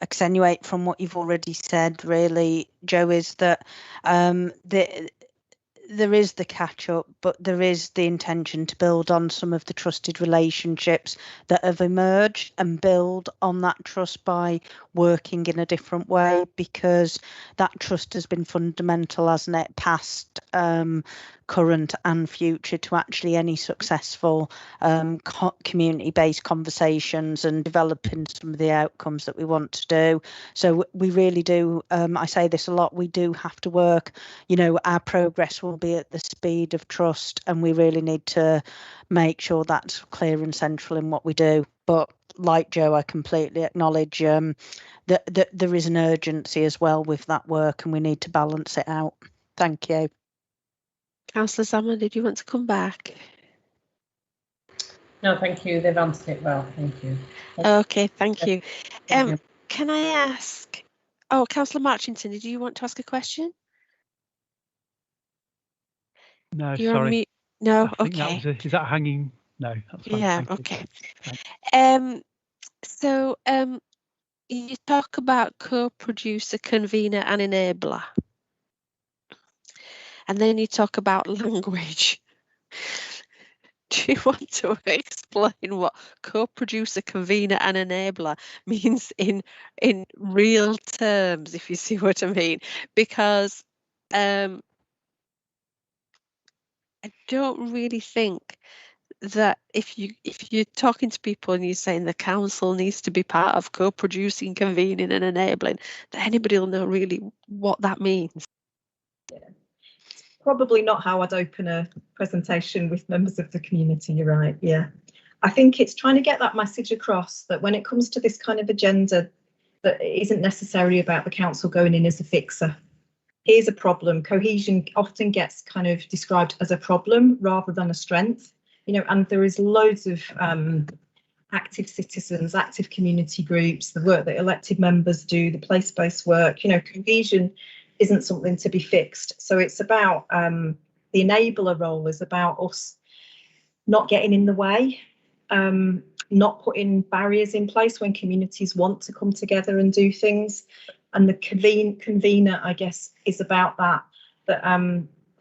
accentuate from what you've already said, really, Joe, is that there is the catch up, but there is the intention to build on some of the trusted relationships that have emerged and build on that trust by working in a different way, because that trust has been fundamental, hasn't it, past, current and future, to actually any successful community-based conversations and developing some of the outcomes that we want to do. So we really do, I say this a lot, we do have to work, our progress will be at the speed of trust, and we really need to make sure that's clear and central in what we do. But like Joe, I completely acknowledge that there is an urgency as well with that work, and we need to balance it out. Thank you. Councillor Salmon, did you want to come back? No, thank you. They've answered it well. Thank you. Okay, thank you. Can I ask? Oh, Councillor Marchington, did you want to ask a question? No, You're sorry. on mute. No, I think okay. that was is that hanging? No, that's fine. Yeah, Thank okay. You. So you talk about co-producer, convener and enabler. And then you talk about language. Do you want to explain what co-producer, convener and enabler means in real terms, if you see what I mean? Because I don't really think that if you're talking to people and you're saying the council needs to be part of co-producing, convening and enabling, that anybody will know really what that means. Yeah. Probably not how I'd open a presentation with members of the community, you're right, yeah. I think it's trying to get that message across that when it comes to this kind of agenda, that it isn't necessarily about the council going in as a fixer. Here's a problem. Cohesion often gets kind of described as a problem rather than a strength, and there is loads of active citizens, active community groups, the work that elected members do, the place-based work, cohesion isn't something to be fixed. So it's about the enabler role is about us not getting in the way, not putting barriers in place when communities want to come together and do things. And the convener, I guess, is about that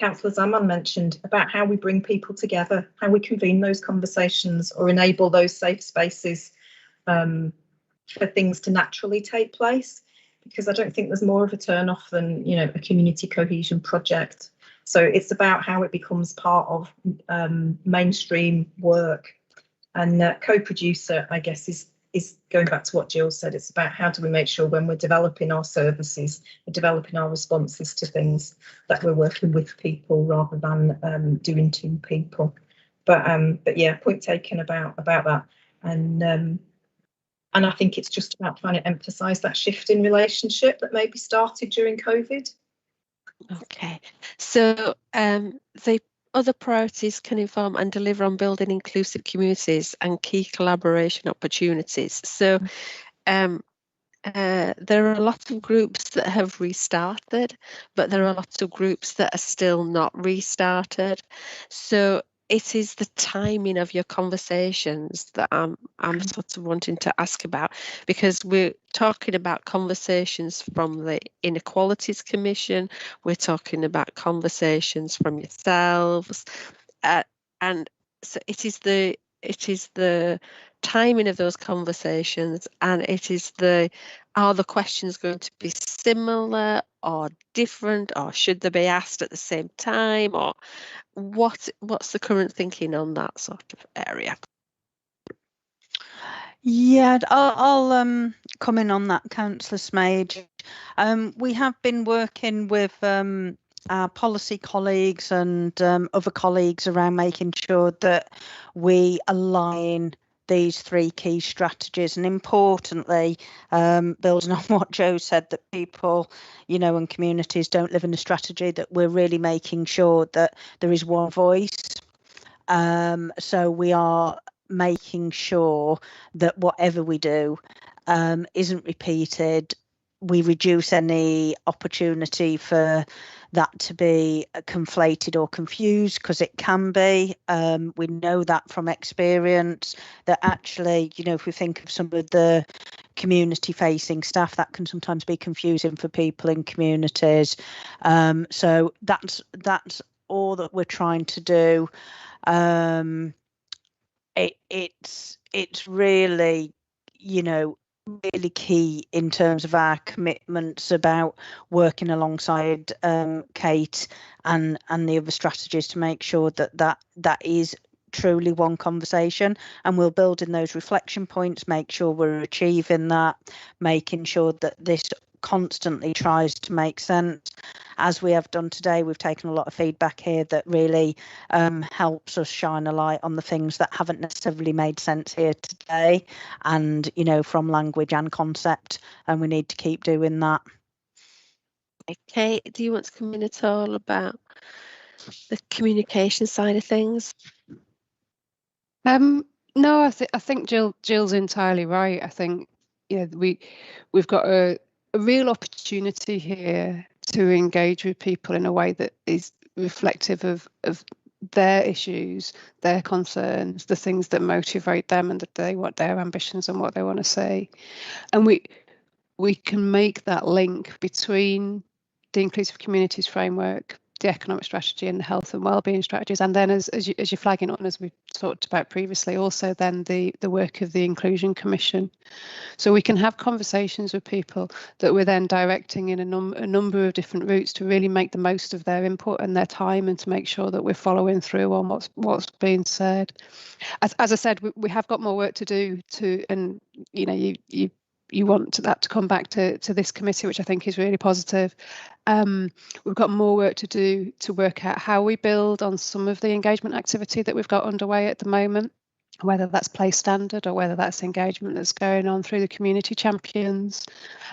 Councillor Zaman mentioned, about how we bring people together, how we convene those conversations or enable those safe spaces for things to naturally take place. Because I don't think there's more of a turn-off than, a community cohesion project. So it's about how it becomes part of mainstream work. And co-producer, I guess, is going back to what Jill said. It's about how do we make sure when we're developing our services, we're developing our responses to things, that we're working with people rather than doing to people. But yeah, point taken about that. And I think it's just about trying to emphasise that shift in relationship that maybe started during COVID. Okay, so the other priorities can inform and deliver on building inclusive communities and key collaboration opportunities. So There are lots of groups that have restarted, but there are lots of groups that are still not restarted. So it is the timing of your conversations that I'm sort of wanting to ask about, because we're talking about conversations from the Inequalities Commission, we're talking about conversations from yourselves, and so it is the timing of those conversations, and it is are the questions going to be similar or different, or should they be asked at the same time, or what's the current thinking on that sort of area? Yeah, I'll come in on that, Councillor Smage. We have been working with our policy colleagues and other colleagues around making sure that we align these three key strategies, and importantly, building on what Joe said, that people, and communities don't live in a strategy, that we're really making sure that there is one voice. So we are making sure that whatever we do isn't repeated. We reduce any opportunity for that to be conflated or confused, because it can be. We know that from experience, that actually, if we think of some of the community facing staff, that can sometimes be confusing for people in communities. So that's all that we're trying to do. It's really, really key in terms of our commitments about working alongside Kate and the other strategies to make sure that is truly one conversation, and we'll build in those reflection points, make sure we're achieving that, making sure that this constantly tries to make sense. As we have done today, we've taken a lot of feedback here that really helps us shine a light on the things that haven't necessarily made sense here today, and from language and concept, and we need to keep doing that. Okay, do you want to come in at all about the communication side of things? No, I think Jill's entirely right. I think we've got a real opportunity here to engage with people in a way that is reflective of their issues, their concerns, the things that motivate them, and what their ambitions and what they want to see. And we can make that link between the Inclusive Communities Framework, the economic strategy, and the health and wellbeing strategies, and then as you're flagging on, as we talked about previously, also then the work of the Inclusion Commission. So we can have conversations with people that we're then directing in a number of different routes to really make the most of their input and their time, and to make sure that we're following through on what's being said. As I said, we have got more work to do and you want that to come back to this committee, which I think is really positive. We've got more work to do to work out how we build on some of the engagement activity that we've got underway at the moment, whether that's place standard or whether that's engagement that's going on through the community champions,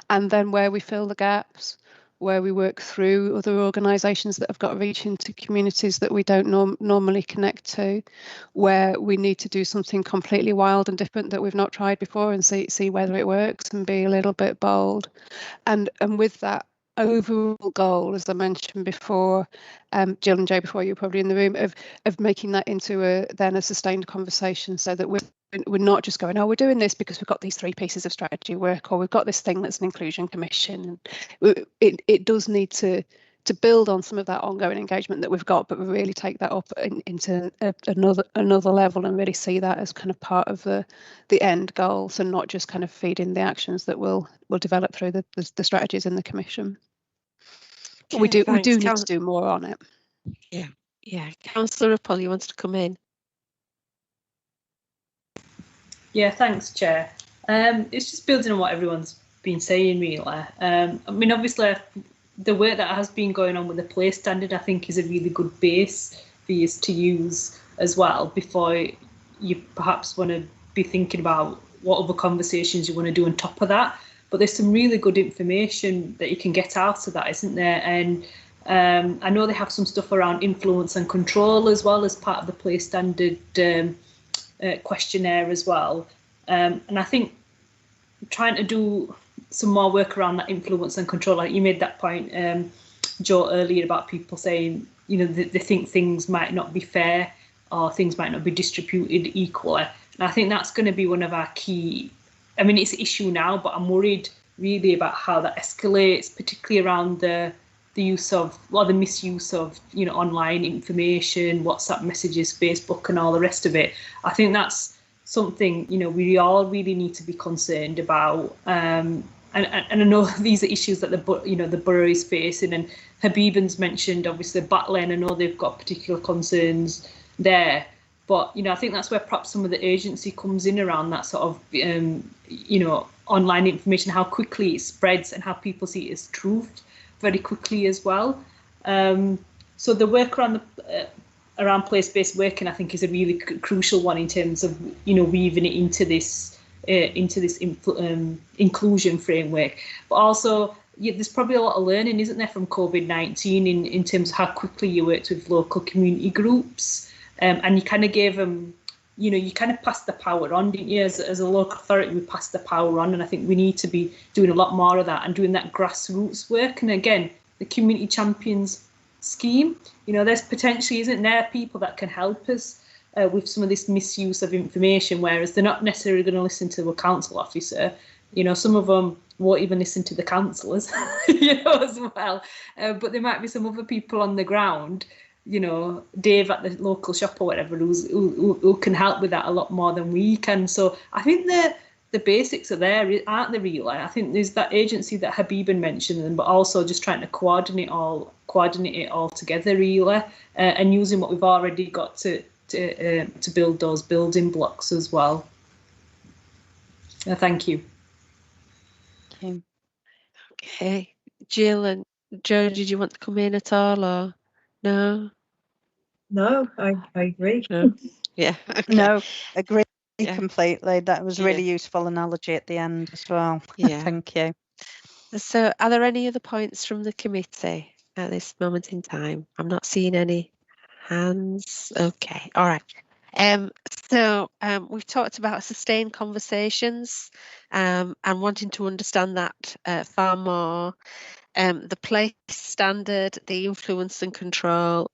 and then where we fill the gaps, where we work through other organisations that have got reach into communities that we don't normally connect to, where we need to do something completely wild and different that we've not tried before, and see whether it works, and be a little bit bold. And with that overall goal, as I mentioned before, Jill and Joe, before you were probably in the room, of making that into a sustained conversation, so that we're not just going, we're doing this because we've got these 3 pieces of strategy work, or we've got this thing that's an inclusion commission. It does need to build on some of that ongoing engagement that we've got, but really take that up into another level, and really see that as kind of part of the end goal, so not just kind of feeding the actions that will develop through the strategies in the commission. Okay, we do need to do more on it. Yeah. Councillor Ruppel, you wanted to come in? Yeah, thanks, Chair. It's just building on what everyone's been saying, really. I mean, obviously, the work that has been going on with the place standard, I think, is a really good base for you to use as well, before you perhaps want to be thinking about what other conversations you want to do on top of that. But there's some really good information that you can get out of that, isn't there? And I know they have some stuff around influence and control as well, as part of the place standard questionnaire as well. And I think trying to do some more work around that influence and control. Like you made that point, Joe, earlier about people saying, you know, they think things might not be fair or things might not be distributed equally. And I think that's going to be one of our key, I mean, it's an issue now, but I'm worried really about how that escalates, particularly around the use of, or the misuse of, you know, online information, WhatsApp messages, Facebook and all the rest of it. I think that's something, you know, we all really need to be concerned about. And I know these are issues that the borough is facing, and Habibin's mentioned obviously Batlane. I know they've got particular concerns there, but you know, I think that's where perhaps some of the agency comes in around that sort of you know, online information, how quickly it spreads and how people see it as truth very quickly as well. So the work around around place-based working, I think, is a really crucial one in terms of, you know, weaving it into this inclusion framework. But also, there's probably a lot of learning, isn't there, from COVID-19 in terms of how quickly you worked with local community groups, and you kind of gave them, you know, you kind of passed the power on, didn't you? As a local authority, we passed the power on, and I think we need to be doing a lot more of that and doing that grassroots work. And again, the community champions scheme, you know, there's potentially, isn't there, people that can help us with some of this misuse of information, whereas they're not necessarily going to listen to a council officer. You know, some of them won't even listen to the councillors, you know, as well. But there might be some other people on the ground, you know, Dave at the local shop or whatever, who can help with that a lot more than we can. So I think the basics are there, aren't they, really? I think there's that agency that Habibin mentioned, but also just trying to coordinate it all together, really, and using what we've already got to build those building blocks as well. Thank you. Okay, Jill and Joe, did you want to come in at all, or no? No, I agree. No. Yeah. Okay. No, agree Yeah. completely. That was a Yeah. really useful analogy at the end as well. Yeah. Thank you. So, are there any other points from the committee at this moment in time? I'm not seeing any hands. Okay, all right. So we've talked about sustained conversations and wanting to understand that far more. The place standard, the influence and control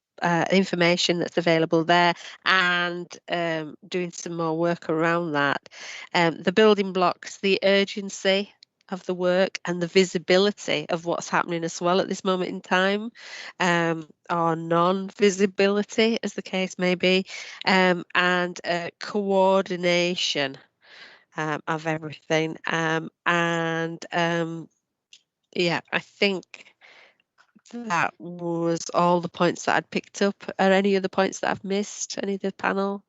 information that's available there, and doing some more work around that. The building blocks, the urgency of the work, and the visibility of what's happening as well at this moment in time, or non-visibility, as the case may be, and coordination of everything. Yeah, I think that was all the points that I'd picked up. Are any other points that I've missed? Any of the panel?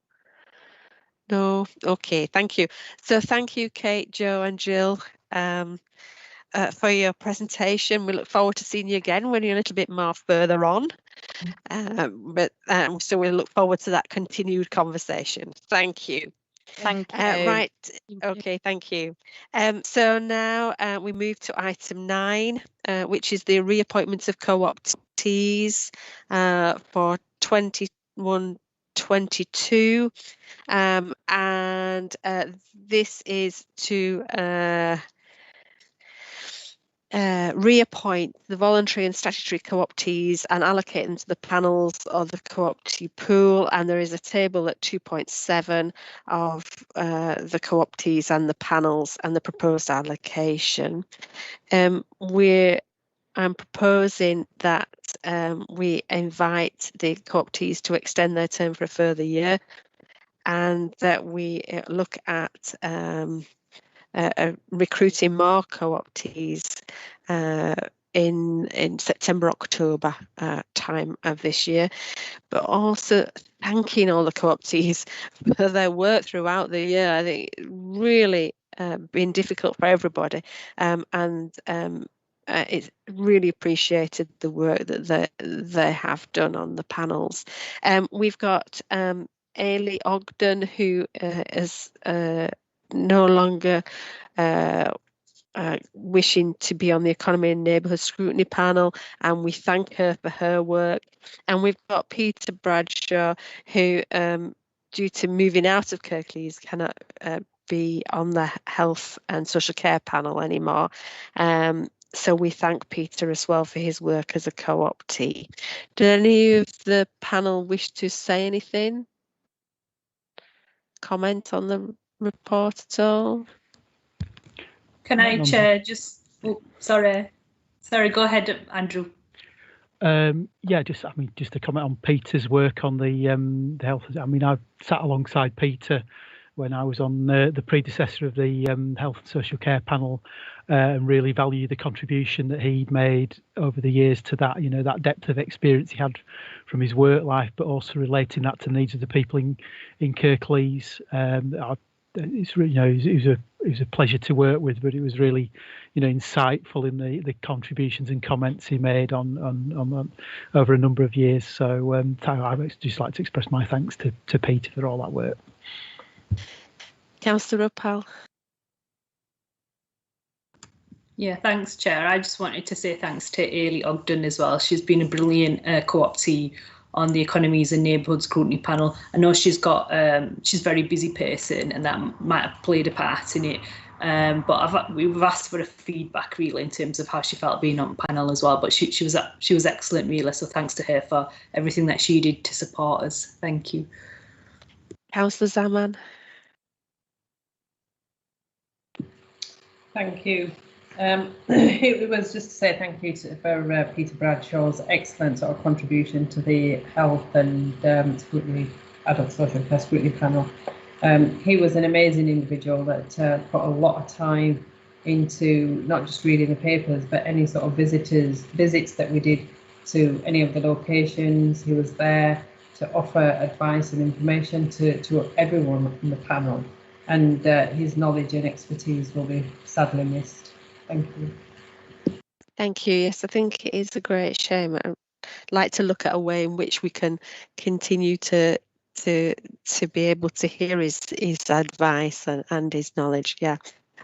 No? Okay, thank you. So thank you, Kate, Joe and Jill, for your presentation. We look forward to seeing you again when you're a little bit more further on. So we'll look forward to that continued conversation. Thank you. Thank you. Right. Okay, thank you. So now we move to item 9, which is the reappointment of co-optees for 21-22. And this is to reappoint the voluntary and statutory co-optees and allocate them to the panels of the co-optee pool. And there is a table at 2.7 of the co-optees and the panels and the proposed allocation. I'm proposing that we invite the co-optees to extend their term for a further year, and that we look at recruiting more co-optees in September, October time of this year, but also thanking all the co-optees for their work throughout the year. I think it's really been difficult for everybody, and it's really appreciated the work that they have done on the panels. We've got Ailey Ogden, who is no longer wishing to be on the Economy and Neighbourhood Scrutiny panel, and we thank her for her work. And we've got Peter Bradshaw, who, due to moving out of Kirklees, cannot be on the health and social care panel anymore. So we thank Peter as well for his work as a co-optee. Do any of the panel wish to say anything? Comment on the report at all? Can I, Chair, just, oh, sorry, go ahead, Andrew. Yeah, just to comment on Peter's work on the health. I mean, I've sat alongside Peter when I was on the predecessor of the health and social care panel, and really value the contribution that he'd made over the years to that, you know, that depth of experience he had from his work life, but also relating that to the needs of the people in Kirklees. It's really, you know, it was a pleasure to work with, but it was really, you know, insightful in the contributions and comments he made on over a number of years. So I would just like to express my thanks to Peter for all that work. Councillor Ruppel. Yeah, thanks, Chair. I just wanted to say thanks to Ailey Ogden as well. She's been a brilliant co-optee on the Economies and Neighbourhood Scrutiny panel. I know she's got she's a very busy person, and that might have played a part in it. But we've asked for a feedback really in terms of how she felt being on panel as well. But she was excellent really. So thanks to her for everything that she did to support us. Thank you. Councillor Zaman. Thank you. It was just to say thank you for Peter Bradshaw's excellent sort of contribution to the health and scrutiny, adult social care scrutiny panel. He was an amazing individual that put a lot of time into not just reading the papers, but any sort of visits that we did to any of the locations. He was there to offer advice and information to everyone in the panel, and his knowledge and expertise will be sadly missed. Thank you. Thank you. Yes, I think it is a great shame. I'd like to look at a way in which we can continue to be able to hear his advice and his knowledge. Yeah.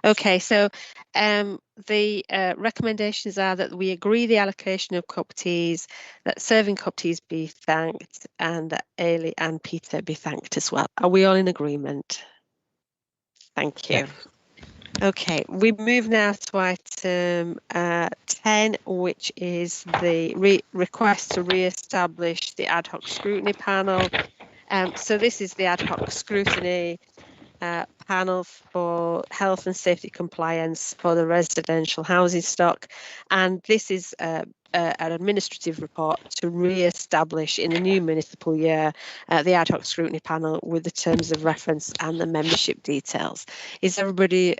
Okay, so the recommendations are that we agree the allocation of co-optees, that serving co-optees be thanked, and that Ailey and Peter be thanked as well. Are we all in agreement? Thank you. Yeah. Okay, we move now to item 10, which is the request to re-establish the ad hoc scrutiny panel. So this is the ad hoc scrutiny panel for health and safety compliance for the residential housing stock, and this is an administrative report to re-establish in the new municipal year the ad hoc scrutiny panel with the terms of reference and the membership details. Is everybody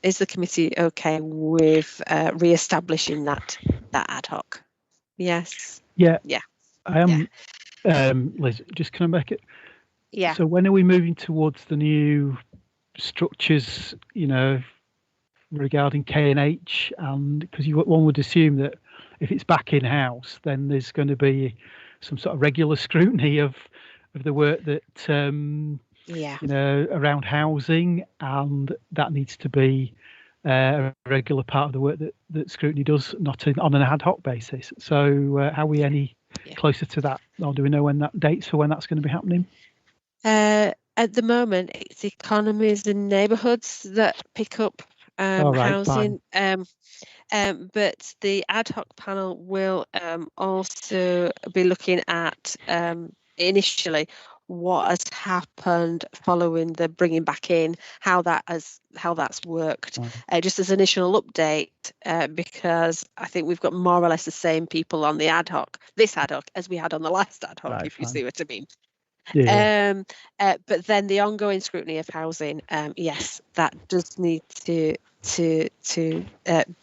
is the committee okay with re-establishing that ad hoc? Yes. Yeah. Yeah. I am. Yeah. Liz, just can I make it? Yeah. So when are we moving towards the new structures, you know, regarding K&H? And because one would assume that if it's back in house, then there's going to be some sort of regular scrutiny of the work that you know, around housing, and that needs to be a regular part of the work that scrutiny does, not on an ad hoc basis. So are we any closer to that, or do we know when that dates for when that's going to be happening? At the moment, it's economies and neighbourhoods that pick up housing. But the ad hoc panel will also be looking at initially what has happened following the bringing back in, how that's worked. Just as an initial update, because I think we've got more or less the same people on the this ad hoc as we had on the last ad hoc, if you see what I mean. Yeah. But then the ongoing scrutiny of housing, yes, that does need to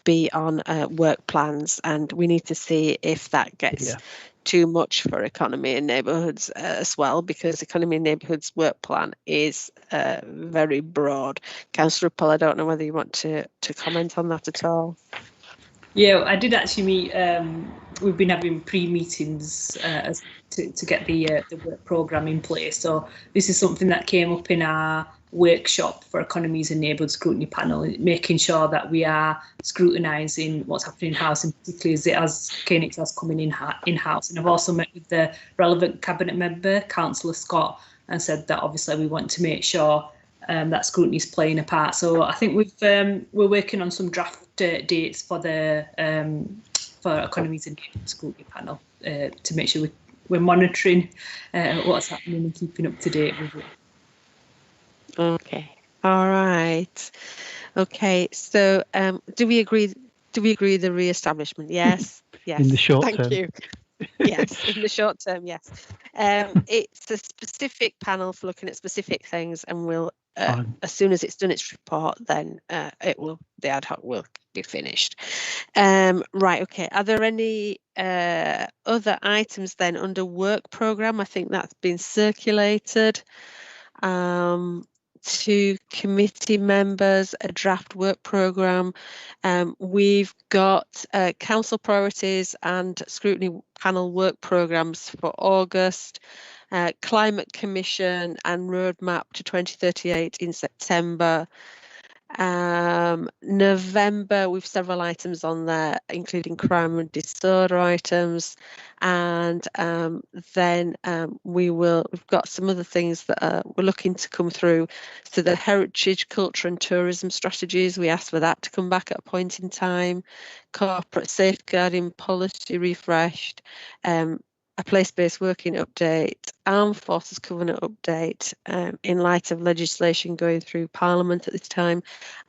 be on work plans, and we need to see if that gets too much for economy and neighbourhoods as well, because economy and neighbourhoods work plan is very broad. Councillor Ruppel, I don't know whether you want to comment on that at all. Yeah, I did actually meet. We've been having pre-meetings to get the work programme in place. So this is something that came up in our workshop for Economies and Neighbourhood Scrutiny panel, making sure that we are scrutinising what's happening in housing, particularly as K&H has coming in-house. And I've also met with the relevant cabinet member, Councillor Scott, and said that obviously we want to make sure that scrutiny is playing a part. So I think we're working on some draft dates for the for Economies and Scrutiny panel to make sure we're monitoring what's happening and keeping up to date with it. Okay. All right. Okay. So do we agree the re-establishment? Yes. Yes. In the short Thank term. you. Yes, in the short term, yes. It's a specific panel for looking at specific things, and we'll as soon as it's done its report, then the ad hoc will be finished. Right, okay. Are there any other items then under work programme? I think that's been circulated to committee members, a draft work programme. We've got council priorities and scrutiny panel work programmes for August, climate commission and roadmap to 2038 in September. November, we've several items on there, including crime and disorder items, and then we've got some other things that we're looking to come through. So the heritage, culture and tourism strategies, we asked for that to come back at a point in time. Corporate safeguarding policy refreshed, a place-based working update, Armed Forces Covenant update in light of legislation going through Parliament at this time.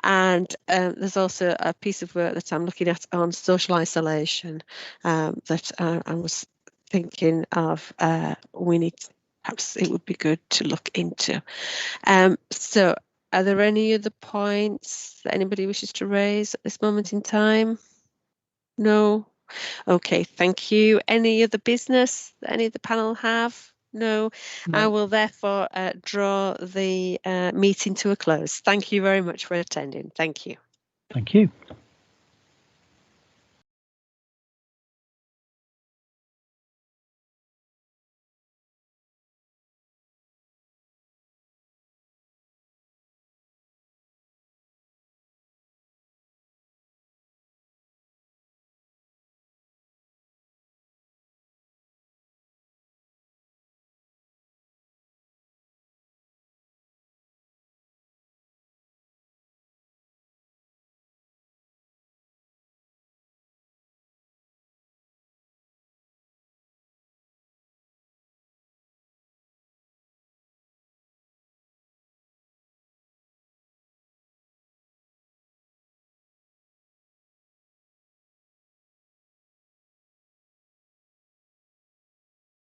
And there's also a piece of work that I'm looking at on social isolation that I was thinking of perhaps it would be good to look into. So are there any other points that anybody wishes to raise at this moment in time? No? Okay, thank you. Any other business that any of the panel have? No. I will therefore draw the meeting to a close. Thank you very much for attending. Thank you. Thank you.